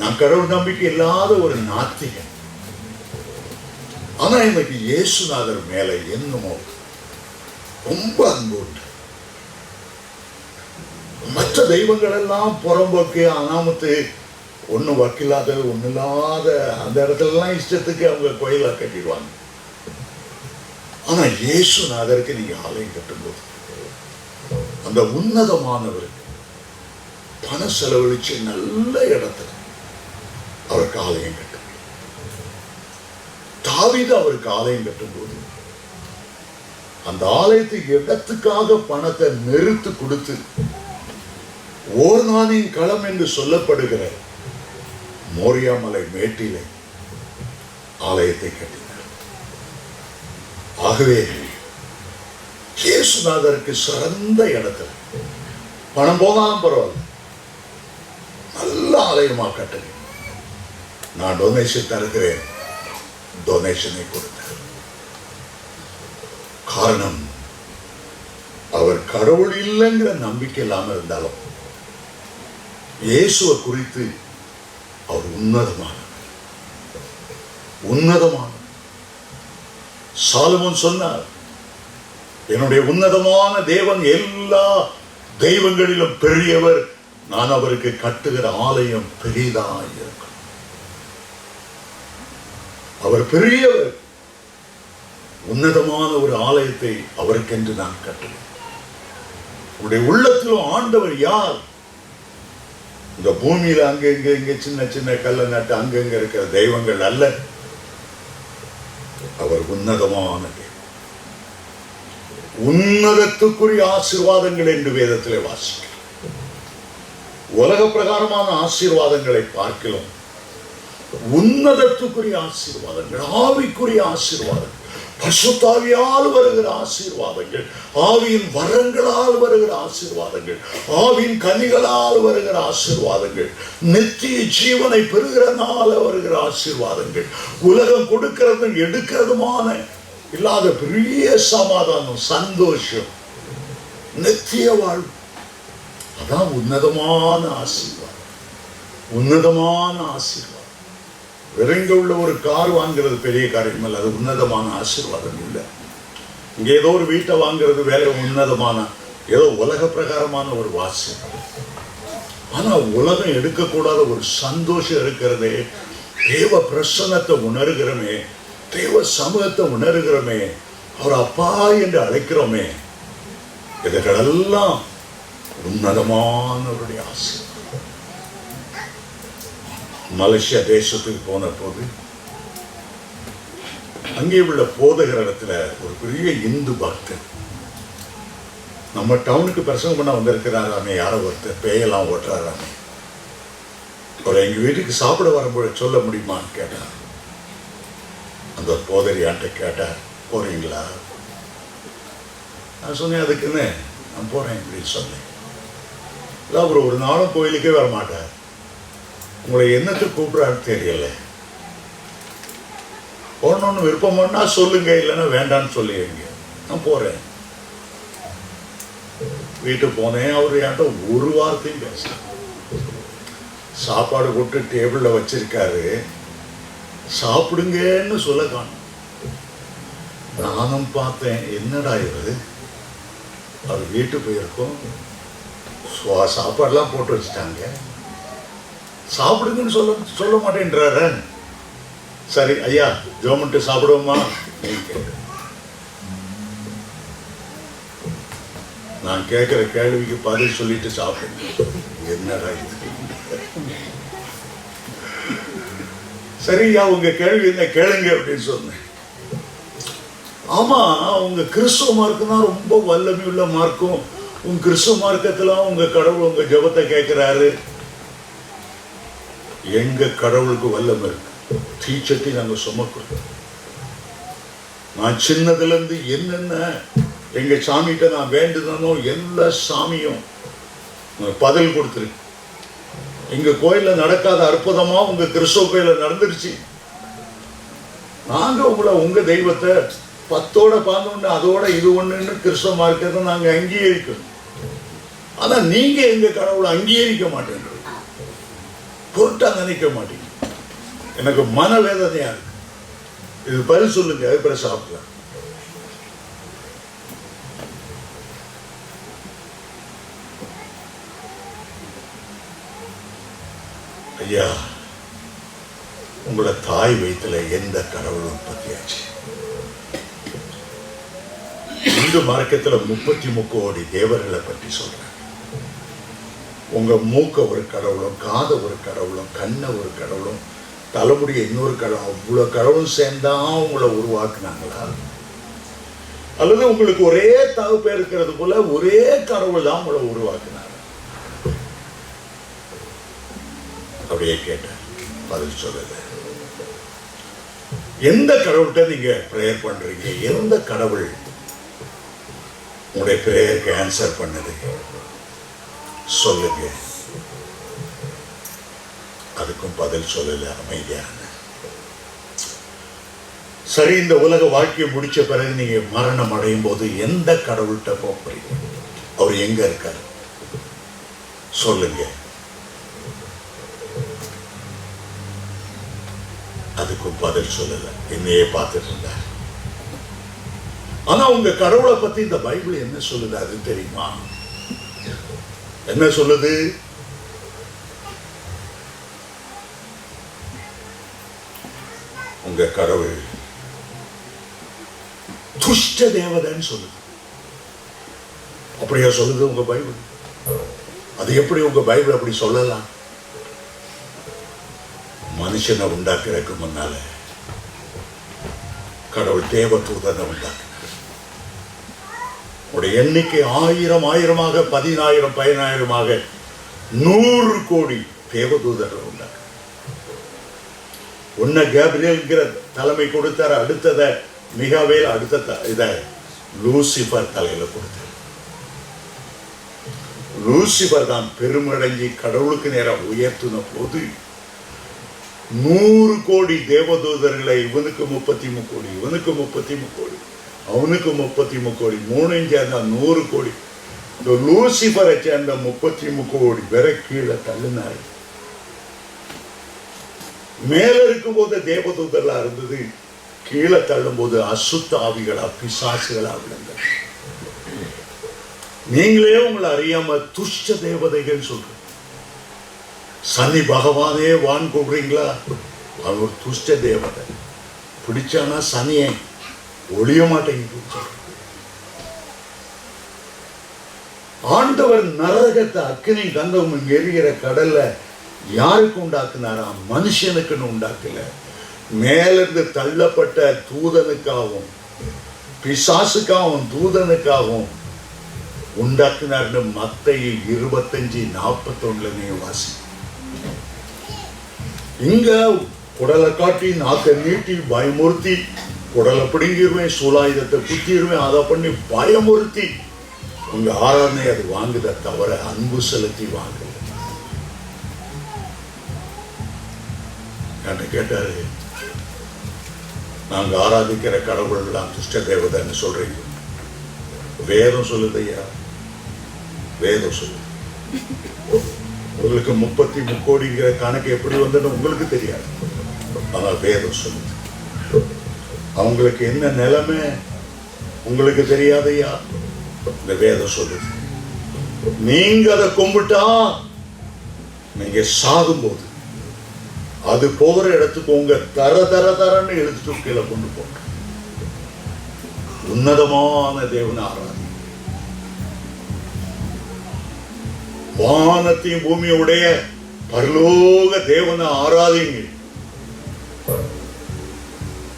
நான் கடவுள் நம்பிக்கை இல்லாத ஒரு நாத்திகன். ஆனா எனக்கு இயேசுநாதர் மேல என்னமோ ரொம்ப அன்பு உண்டு. மற்ற தெய்வங்கள் எல்லாம் புறம்போக்கு அனாமத்து, ஒன்றும் வக்கில்லாத ஒன்றும் இல்லாத அந்த இடத்துலலாம் இஷ்டத்துக்கு அவங்க கோயிலா கட்டிடுவாங்க. ஆனா இயேசுநாதருக்கு நீங்க ஆலயம் கட்டும்போது அந்த உன்னதமானவருக்கு பண செலவழிச்சு நல்ல இடத்துல அவருக்கு ஆலயம் கட்டும். தாவீது அவருக்கு ஆலயம் கட்டும்போது அந்த ஆலயத்துக்கு இடத்துக்காக பணத்தை நிறுத்து கொடுத்து ஓர்னானின் களம் என்று சொல்லப்படுகிற மோரியா மலை மேட்டிலே ஆலயத்தை கட்டினார். ஆகவே இயேசுநாதருக்கு சிறந்த இடத்துல பணம் போனாலும் பரவாயில்ல, நல்ல ஆலயமா கட்டுங்க, நான் டொனேஷன் தருகிறேன், டொனேஷனை கொடுத்தார். காரணம், அவர் கடவுள் இல்லைங்கிற நம்பிக்கை இல்லாம இருந்தாலும் இயேசுவை குறித்து அவர் உன்னதமான சாலமோன் சொன்னார், என்னுடைய உன்னதமான தேவன் எல்லா தெய்வங்களிலும் பெரியவர், நான் அவருக்கு கட்டுகிற ஆலயம் பெரிதாக இருக்கும். அவர் பெரியவர், உன்னதமான ஒரு ஆலயத்தை அவருக்கென்று நான் கட்டுவேன். உங்களுடைய உள்ளத்திலும் ஆண்டவர் யார்? இந்த பூமியில அங்க இங்க சின்ன சின்ன கல்ல நட்டு அங்கங்க இருக்கிற தெய்வங்கள் அல்ல, அவர் உன்னதமான தேவன். உன்னதத்துக்குரிய ஆசீர்வாதங்கள் என்று வேதத்திலே வாசிக்கிறோம். உலக பிரகாரமான ஆசீர்வாதங்களை பார்க்கலாம், உன்னதத்துக்குரிய ஆசீர்வாதங்கள், ஆவிக்குரிய ஆசீர்வாதங்கள், பரிசுத்தாவியால் வருகிற ஆசீர்வாதங்கள், ஆவியின் வரங்களால் வருகிற ஆசீர்வாதங்கள், ஆவியின் கனிகளால் வருகிற ஆசீர்வாதங்கள், நித்திய ஜீவனை பெறுகிறனால வருகிற ஆசீர்வாதங்கள், உலகம் கொடுக்கிறதும் எடுக்கிறதுமான இல்லாத பெரிய சமாதானம், சந்தோஷம், நித்திய வாழ்வு, அதான் உன்னதமான ஆசீர்வாதம். உன்னதமான ஆசீர்வாதம். விரைங்க உள்ள ஒரு கார் வாங்குறது பெரிய காரியம் அல்ல, அது உன்னதமான ஆசீர்வாதம் இல்லை. இங்கே ஏதோ ஒரு வீட்டை வாங்குறது வேலை உன்னதமான, ஏதோ உலக பிரகாரமான ஒரு வாசி. ஆனா உலகம் எடுக்கக்கூடாத ஒரு சந்தோஷம் இருக்கிறதே, தேவ பிரசன்னத்தை உணர்கிறோமே, தேவ சமூகத்தை உணர்கிறோமே, அவர் அப்பா என்று அழைக்கிறோமே, இதுகளெல்லாம் உன்னதமானவருடைய ஆசீர்வாதம். மலேசியா தேசத்துக்கு போன போது அங்கே உள்ள போதகர் இடத்துல ஒரு பெரிய இந்து பக்தர் நம்ம டவுனுக்கு பிரசங்கம் பண்ண வந்திருக்கிறாராமே, யாரோ ஒருத்தர் பேயெல்லாம் ஓட்டுறாராமே, அவர் எங்க வீட்டுக்கு சாப்பிட வரும்போது சொல்ல முடியுமான்னு கேட்டார். அந்த போதகர் என்கிட்ட கேட்டார், போறீங்களா? நான் சொன்னேன், அதுக்குன்னு நான் போறேன் அப்படின்னு சொன்னேன். இல்லை, அவர் ஒரு நாளும் கோயிலுக்கே வரமாட்டார், உங்களை என்னத்துக்கு கூப்பிட்றான்னு தெரியல, போகணுன்னு விருப்பம்னா சொல்லுங்க, இல்லைன்னா வேண்டான்னு சொல்லிடுங்க, நான் போறேன். வீட்டுக்கு போனேன், அவர் என்கிட்ட ஒரு வார்த்தையும் பேச. சாப்பாடு போட்டு டேபிளில் வச்சிருக்காரு, சாப்பிடுங்கன்னு சொல்ல காணும். நானும் பார்த்தேன், என்னடா இவர், அவர் வீட்டு போயிருக்கோம், சாப்பாடுலாம் போட்டு வச்சுட்டாங்க, சாப்பிடுங்கன்னு சொல்ல மாட்டேன்றாரு. சரி ஐயா, ஜோமன்ட்டு சாப்பிடுவோமா? நான் கேட்கிற கேள்விக்கு பதில் சொல்லிட்டு சாப்பிடுங்க. என்னடா இது? சரியா, உங்க கேள்வி என்ன கேளுங்க அப்படின்னு சொன்னேன். ஆமா, உங்க கிறிஸ்துவ மார்க்கம் தான் ரொம்ப வல்லமை உள்ள மார்க்கம். உங்க கிறிஸ்துவ மார்க்கத்துல உங்க கடவுள் உங்க ஜெபத்தை கேட்கிறாரு. எங்க கடவுளுக்கு வல்லமை இருக்கு, தீச்சட்டி நாங்க சுமக்கிறோம். நான் சின்னதுல இருந்து என்னென்ன எங்க சாமிகிட்ட நான் வேண்டுதனோ எல்லா சாமியும் பதில் கொடுத்துருக்கு. எங்க கோயில்ல நடக்காத அற்புதமா உங்க கிறிஸ்துவ கோயில நடந்துருச்சு. நாங்க உங்களை உங்க தெய்வத்தை 10ஓட 11 அதோட இது ஒண்ணுன்னு கிறிஸ்துவ மார்க்கத்தை நாங்க அங்கீகரிக்கணும். ஆனா நீங்க எங்க கடவுளை அங்கீகரிக்க மாட்டேங்க, பொருட்டா நினைக்க மாட்டீங்க. எனக்கு மனவேதனையா இருக்கு. இது பதில் சொல்லுங்க, அதுக்கப்புறம் சாப்பிடலாம். ஐயா, உங்களோட தாய் வயிற்றுல எந்த கடவுள் உற்பத்தியாச்சு? இந்து மார்க்கத்துல 33 கோடி தேவர்களை பற்றி சொல்றாங்க. உங்க மூக்க ஒரு கடவுளும், காத ஒரு கடவுளும், கண்ணை ஒரு கடவுளும், தலைமுடிய இன்னொரு கடவுள், அவ்வளவு கடவுளும் சேர்ந்தா உங்களை உருவாக்குனாங்களா? அல்லது உங்களுக்கு ஒரே தகப்பே இருக்கிறது போல ஒரே கடவுள் தான் உங்களை உருவாக்குனாங்க? அப்படியே கேட்டேன், பதில் சொல்லல. எந்த கடவுள்கிட்ட நீங்க பிரேயர் பண்றீங்க? எந்த கடவுள் உங்களுடைய பிரேயருக்கு ஆன்சர் பண்ணது? சொல்லுங்க. அதுக்கும் பதில் சொல்லல, அமைதியான. சரி, இந்த உலக வாழ்க்கையை முடிச்ச பிறகு நீங்க மரணம் அடையும் போது எந்த கடவுள்கிட்ட போறீங்க? அவர் எங்க இருக்காரு? சொல்லுங்க. அதுக்கும் பதில் சொல்லல, என்னையே பார்த்துட்டு இருந்தார். ஆனா உங்க கடவுளை பத்தி இந்த பைபிள் என்ன சொல்லுது அது தெரியுமா? என்ன சொல்லுது? உங்க கடவுள் துஷ்ட தேவதைன்னு சொல்லுது. அப்படியா சொல்லுது உங்க பைபிள்? அது எப்படி உங்க பைபிள் அப்படி சொல்லலாம்? மனுஷனை உண்டாக்குறதுக்கு முன்னால கடவுள் தேவதூதனை உண்டாக்குனார். உடைய எண்ணிக்கை 1000 10,000 10,000 100 கோடி தேவதூதர்கள் உண்டாக்கு. உன்ன கேப்ரியல்ங்கிற தலைமை கொடுத்தார், அடுத்தத மிகாவேல், அடுத்த இத லூசிபர் தலையில கொடுத்தார். லூசிபர் தான் பெருமடங்கி கடவுளுக்கு நேரம் உயர்த்தின போது 100 கோடி தேவதூதர்களை, இவனுக்கு 33 கோடி, இவனுக்கு 33 கோடி, அவனுக்கு 33 கோடி, 3 சேர்ந்தா 100 கோடி. இந்த லூசிபரை சேர்ந்த 33 கோடி பேரை கீழே தள்ளினார். மேல இருக்கும் போது தேவதூதர்களா இருந்தது, கீழே தள்ளும் போது அசுத்த ஆவிகளா, பிசாசுகளா விழுந்த. நீங்களே உங்களை அறியாம துஷ்ட தேவதைகள் சொல்ற. சனி பகவானே வான் கூடுறீங்களா? அவர் ஒரு துஷ்ட தேவதை. பிடிச்சானா சனியை ஒழிய மாட்டேங்குது. ஆண்டவர் நரகத்தை அக்கினி கந்தமும் எரிகிற கடல்ல யாருக்கு உண்டாக்குனாரா? மனுஷனுக்குன்னு உண்டாக்கல. மேலிருந்து தள்ளப்பட்ட தூதனுக்காகவும் பிசாசுக்காகவும் தூதனுக்காகவும் உண்டாக்குனார்னு மத்தேயு 25:41 நீங்க வாசி. இங்க குடலை காட்டி, நாக்கை நீட்டி, பயமுறுத்தி, குடலை பிடுங்கிடுவேன், சூலாயுதத்தை குத்திடுவேன், அதை பண்ணி பயமுறுத்தி உங்க ஆராதனை அது வாங்குத தவிர அன்பு செலுத்தி வாங்கல. என்ன கேட்டாரு, நாங்க ஆராதிக்கிற கடவுள்லாம் துஷ்ட தேவதைன்னு சொல்றீங்க. வேதம் சொல்லுதையா? வேதம் சொல்லு. உங்களுக்கு 33 கோடிங்கிற கணக்கு எப்படி வந்ததுன்னு உங்களுக்கு தெரியாது. ஆனால் வேதம் சொல்லுது. அவங்களுக்கு என்ன நிலைமை உங்களுக்கு தெரியாதையா? இந்த வேதம் சொல்லுது. நீங்க அதை கும்பிட்டா நீங்க சாகும்போது அது போகிற இடத்துக்கு உங்க தர தர தரன்னு எழுதிட்டு கீழே கொண்டு போங்க. உன்னதமான தேவனை ஆராதி. வானத்தையும் பூமியுடைய பரலோக தேவனை ஆராதிங்க.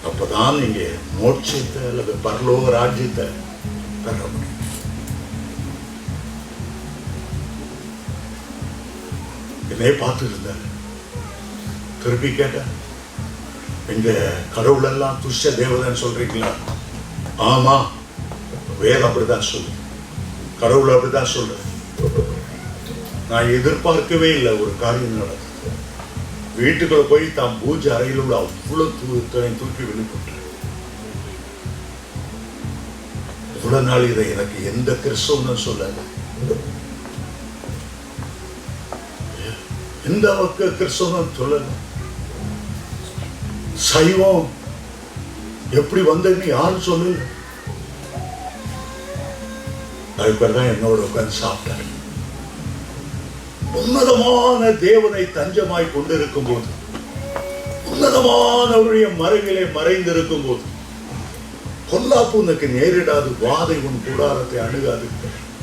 அப்பதான் நீங்க மோட்சத்தை அல்லது பரலோக ராஜ்யத்தை பெற முடியும். என்னையே பார்த்து இருந்தார். திருப்பி கேட்டேன், எங்க கடவுள் எல்லாம் துஷ்ட தேவதைன்னு சொல்றீங்களா? ஆமா, வேதம் அப்படிதான் சொல்லு, கடவுள் அப்படிதான் சொல்ற. நான் எதிர்பார்க்கவே இல்லை ஒரு காரியம் நடக்கும். வீட்டுக்குள்ள போய் தான் பூஜை அறையில் உள்ள அவ்வளவு தூக்கி வெளிப்பட்டு இவ்வளவு நாள் இதை எனக்கு எந்த கிறிஸ்தவனும் சொல்லல. எந்த கிறிஸ்தவனும் சொல்லல. சைவம் எப்படி வந்ததுன்னு யாரும் சொல்லல. அது பேர்தான் என்னோட உட்கார்ந்து சாப்பிட்டாரு. உன்னதமான தேவனை தஞ்சமாய் கொண்டிருக்கும் போது, உன்னதமானவருடைய மறைவிலே மறைந்திருக்கும் போது, பொல்லாப்பு உனக்கு நேரிடாது, வாதை உன் கூடாரத்தை அணுகாது,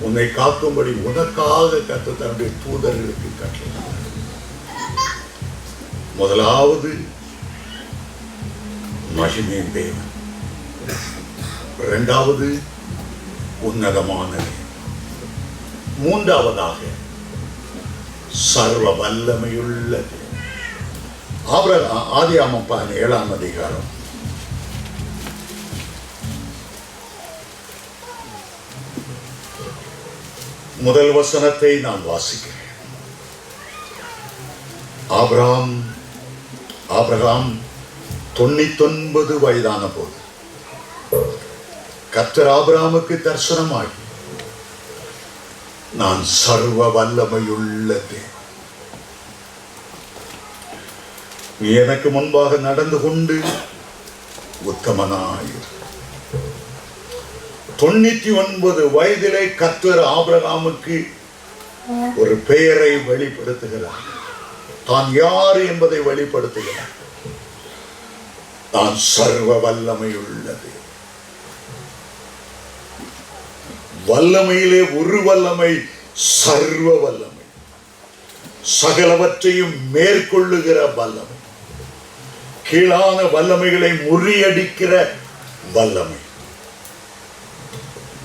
உன்னை காக்கும்படி உனக்காக கர்த்தர் தன்னுடைய தூதர்களுக்கு கட்டளையிட்டார். முதலாவது மகிமையின் தேவன், இரண்டாவது உன்னதமான தேவன், மூன்றாவதாக சர்வ வல்லமையுள்ள தேவன். ஆதியாகமம் 7ஆம் அதிகாரம் 1 வசனத்தை நான் வாசிக்கிறேன். ஆபிரகாம் 99 வயதான போது கர்த்தர் ஆபிரகாமுக்கு தரிசனமாகி, நான் சர்வ வல்லமையுள்ள தேவன், நீ எனக்கு முன்பாக நடந்து கொண்டு உத்தமனாயிரு. 99 வயதிலே கர்த்தர் ஆபிரகாமுக்கு ஒரு பெயரை வெளிப்படுத்துகிறார். தான் யார் என்பதை வெளிப்படுத்துகிறார். தான் சர்வ வல்லமையுள்ளது. வல்லமையிலே ஒரு வல்லமை சர்வ வல்லமை, சகலவற்றையும் மேற்கொள்ளுகிற வல்லமை, கீழான வல்லமைகளை முறியடிக்கிற வல்லமை.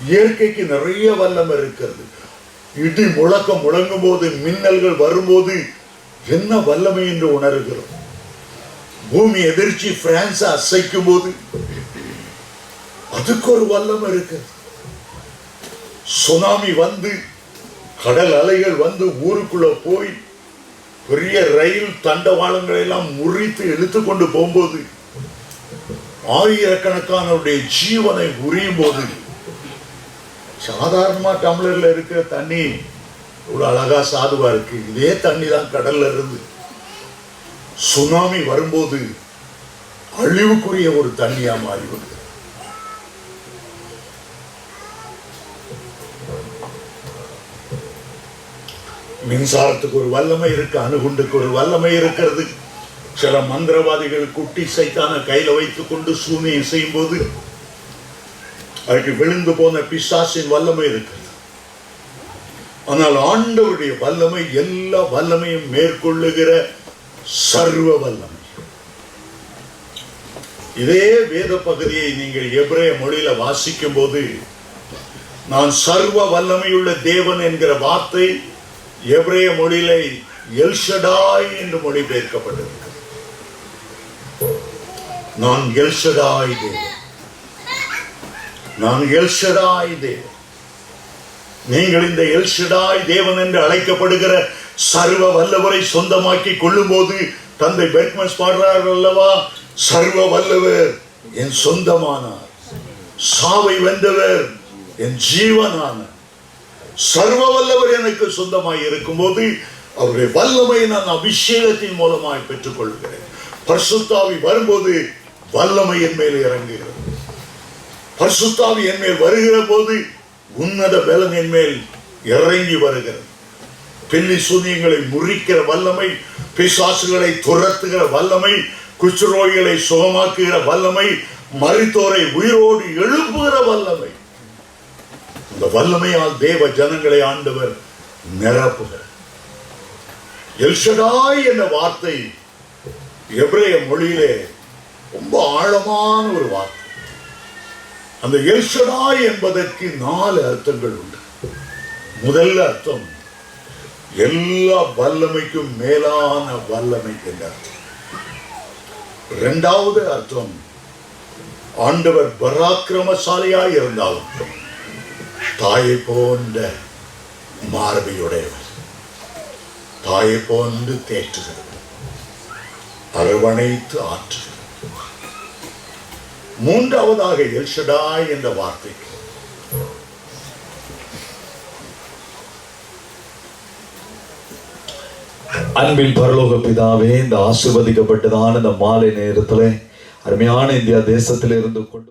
இயற்கைக்கு நிறைய வல்லமை இருக்கிறது. இடி முழக்கம் முழங்கும் போது, மின்னல்கள் வரும்போது என்ன வல்லமை என்று உணர்கிறோம். பூமி எதிர்ச்சி பிரான்ஸ் அசைக்கும் போது அதுக்கு ஒரு வல்லமை இருக்கிறது. சுனாமி வந்து, கடல் அலைகள் வந்து ஊருக்குள்ள போய் பெரிய ரயில் தண்டவாளங்களை எல்லாம் முறித்து இழுத்து கொண்டு போகும்போது, ஆயிரக்கணக்கானவருடைய ஜீவனை உரியும் போது, சாதாரணமா டம்ளர்ல இருக்கிற தண்ணி இவ்வளவு அழகா சாதுவா இருக்கு. இதே தண்ணி தான் கடல்ல இருந்து சுனாமி வரும்போது அழிவுக்குரிய ஒரு தண்ணியா மாறி வருது. மின்சாரத்துக்கு ஒரு வல்லமை இருக்கு, அணுகுண்டுக்கு ஒரு வல்லமை இருக்கிறது. சில மந்திரவாதிகள் குட்டி சைத்தான கையில வைத்துக் கொண்டு சூனியம் செய்யும் போது அதுக்கு விழுந்து போன பிசாசின் வல்லமை இருக்கிறது. ஆனால் ஆண்டவருடைய வல்லமை எல்லா வல்லமையும் மேற்கொள்ளுகிற சர்வ வல்லமை. இதே வேத பகுதியை நீங்கள் எபிரேய மொழியில வாசிக்கும் போது, நான் சர்வ வல்லமையுள்ள தேவன் என்கிற வார்த்தை எபிரேய மொழியில எல்ஷடாய் என்று மொழிபெயர்க்கப்பட்டிருக்கிறது. நான் எல்ஷடாய் தேவன், நான் எல்ஷடாய் தேவன். நீங்கள் இந்த எல்ஷடாய் தேவன் என்று அழைக்கப்படுகிற சர்வ வல்லவரை சொந்தமாக்கி கொள்ளும் போது, தந்தை பெர்க்மன்ஸ் பாடுறார் அல்லவா, சர்வ வல்லவர் என் சொந்தமானார், சாவை வென்றவர் என் ஜீவனானார். சர்வ வல்லவர் எனக்கு சொந்தமாய் இருக்கும் போது அவருடைய வல்லமையை நான் அபிஷேகத்தின் மூலமாய் பெற்றுக் கொள்கிறேன். பரிசுத்தாவி வரும்போது வல்லமை என் மேல் இறங்குகிறது. பரிசுத்தாவி என் மேல் வருகிற போது உன்னத பலன் என் மேல் இறங்கி வருகிறது. பில்லி சூனியங்களை முறிக்கிற வல்லமை, பிசாசுகளை துரத்துகிற வல்லமை, குஷ்டரோகிகளை சுகமாக்குகிற வல்லமை, மரித்தோரை உயிரோடு எழுப்புகிற வல்லமை. இந்த வல்லமையால் தேவ ஜனங்களை ஆண்டவர் நிரப்புகிற. எல்ஷடாய் என்ற வார்த்தை எபிரேய மொழியிலே ரொம்ப ஆழமான ஒரு வார்த்தை. அந்த எல்ஷடாய் என்பதற்கு 4 அர்த்தங்கள் உண்டு. முதல் அர்த்தம் எல்லா வல்லமைக்கும் மேலான வல்லமை என்ற அர்த்தம். இரண்டாவது அர்த்தம் ஆண்டவர் பராக்கிரமசாலியாய் இருந்தாலும் தாயை போன்ற மார்பையுடையவர், தாயை போன்று தேற்றுகிறது, அரவணைத்து ஆற்றுகிறது. மூன்றாவதாக எல்ஷடாய் என்ற வார்த்தைக்கு அன்பின் பரலோக பிதாவே, இந்த ஆசீர்வதிக்கப்பட்டதான இந்த மாலை நேரத்தில் அருமையான இந்தியா தேசத்திலிருந்து கொண்டு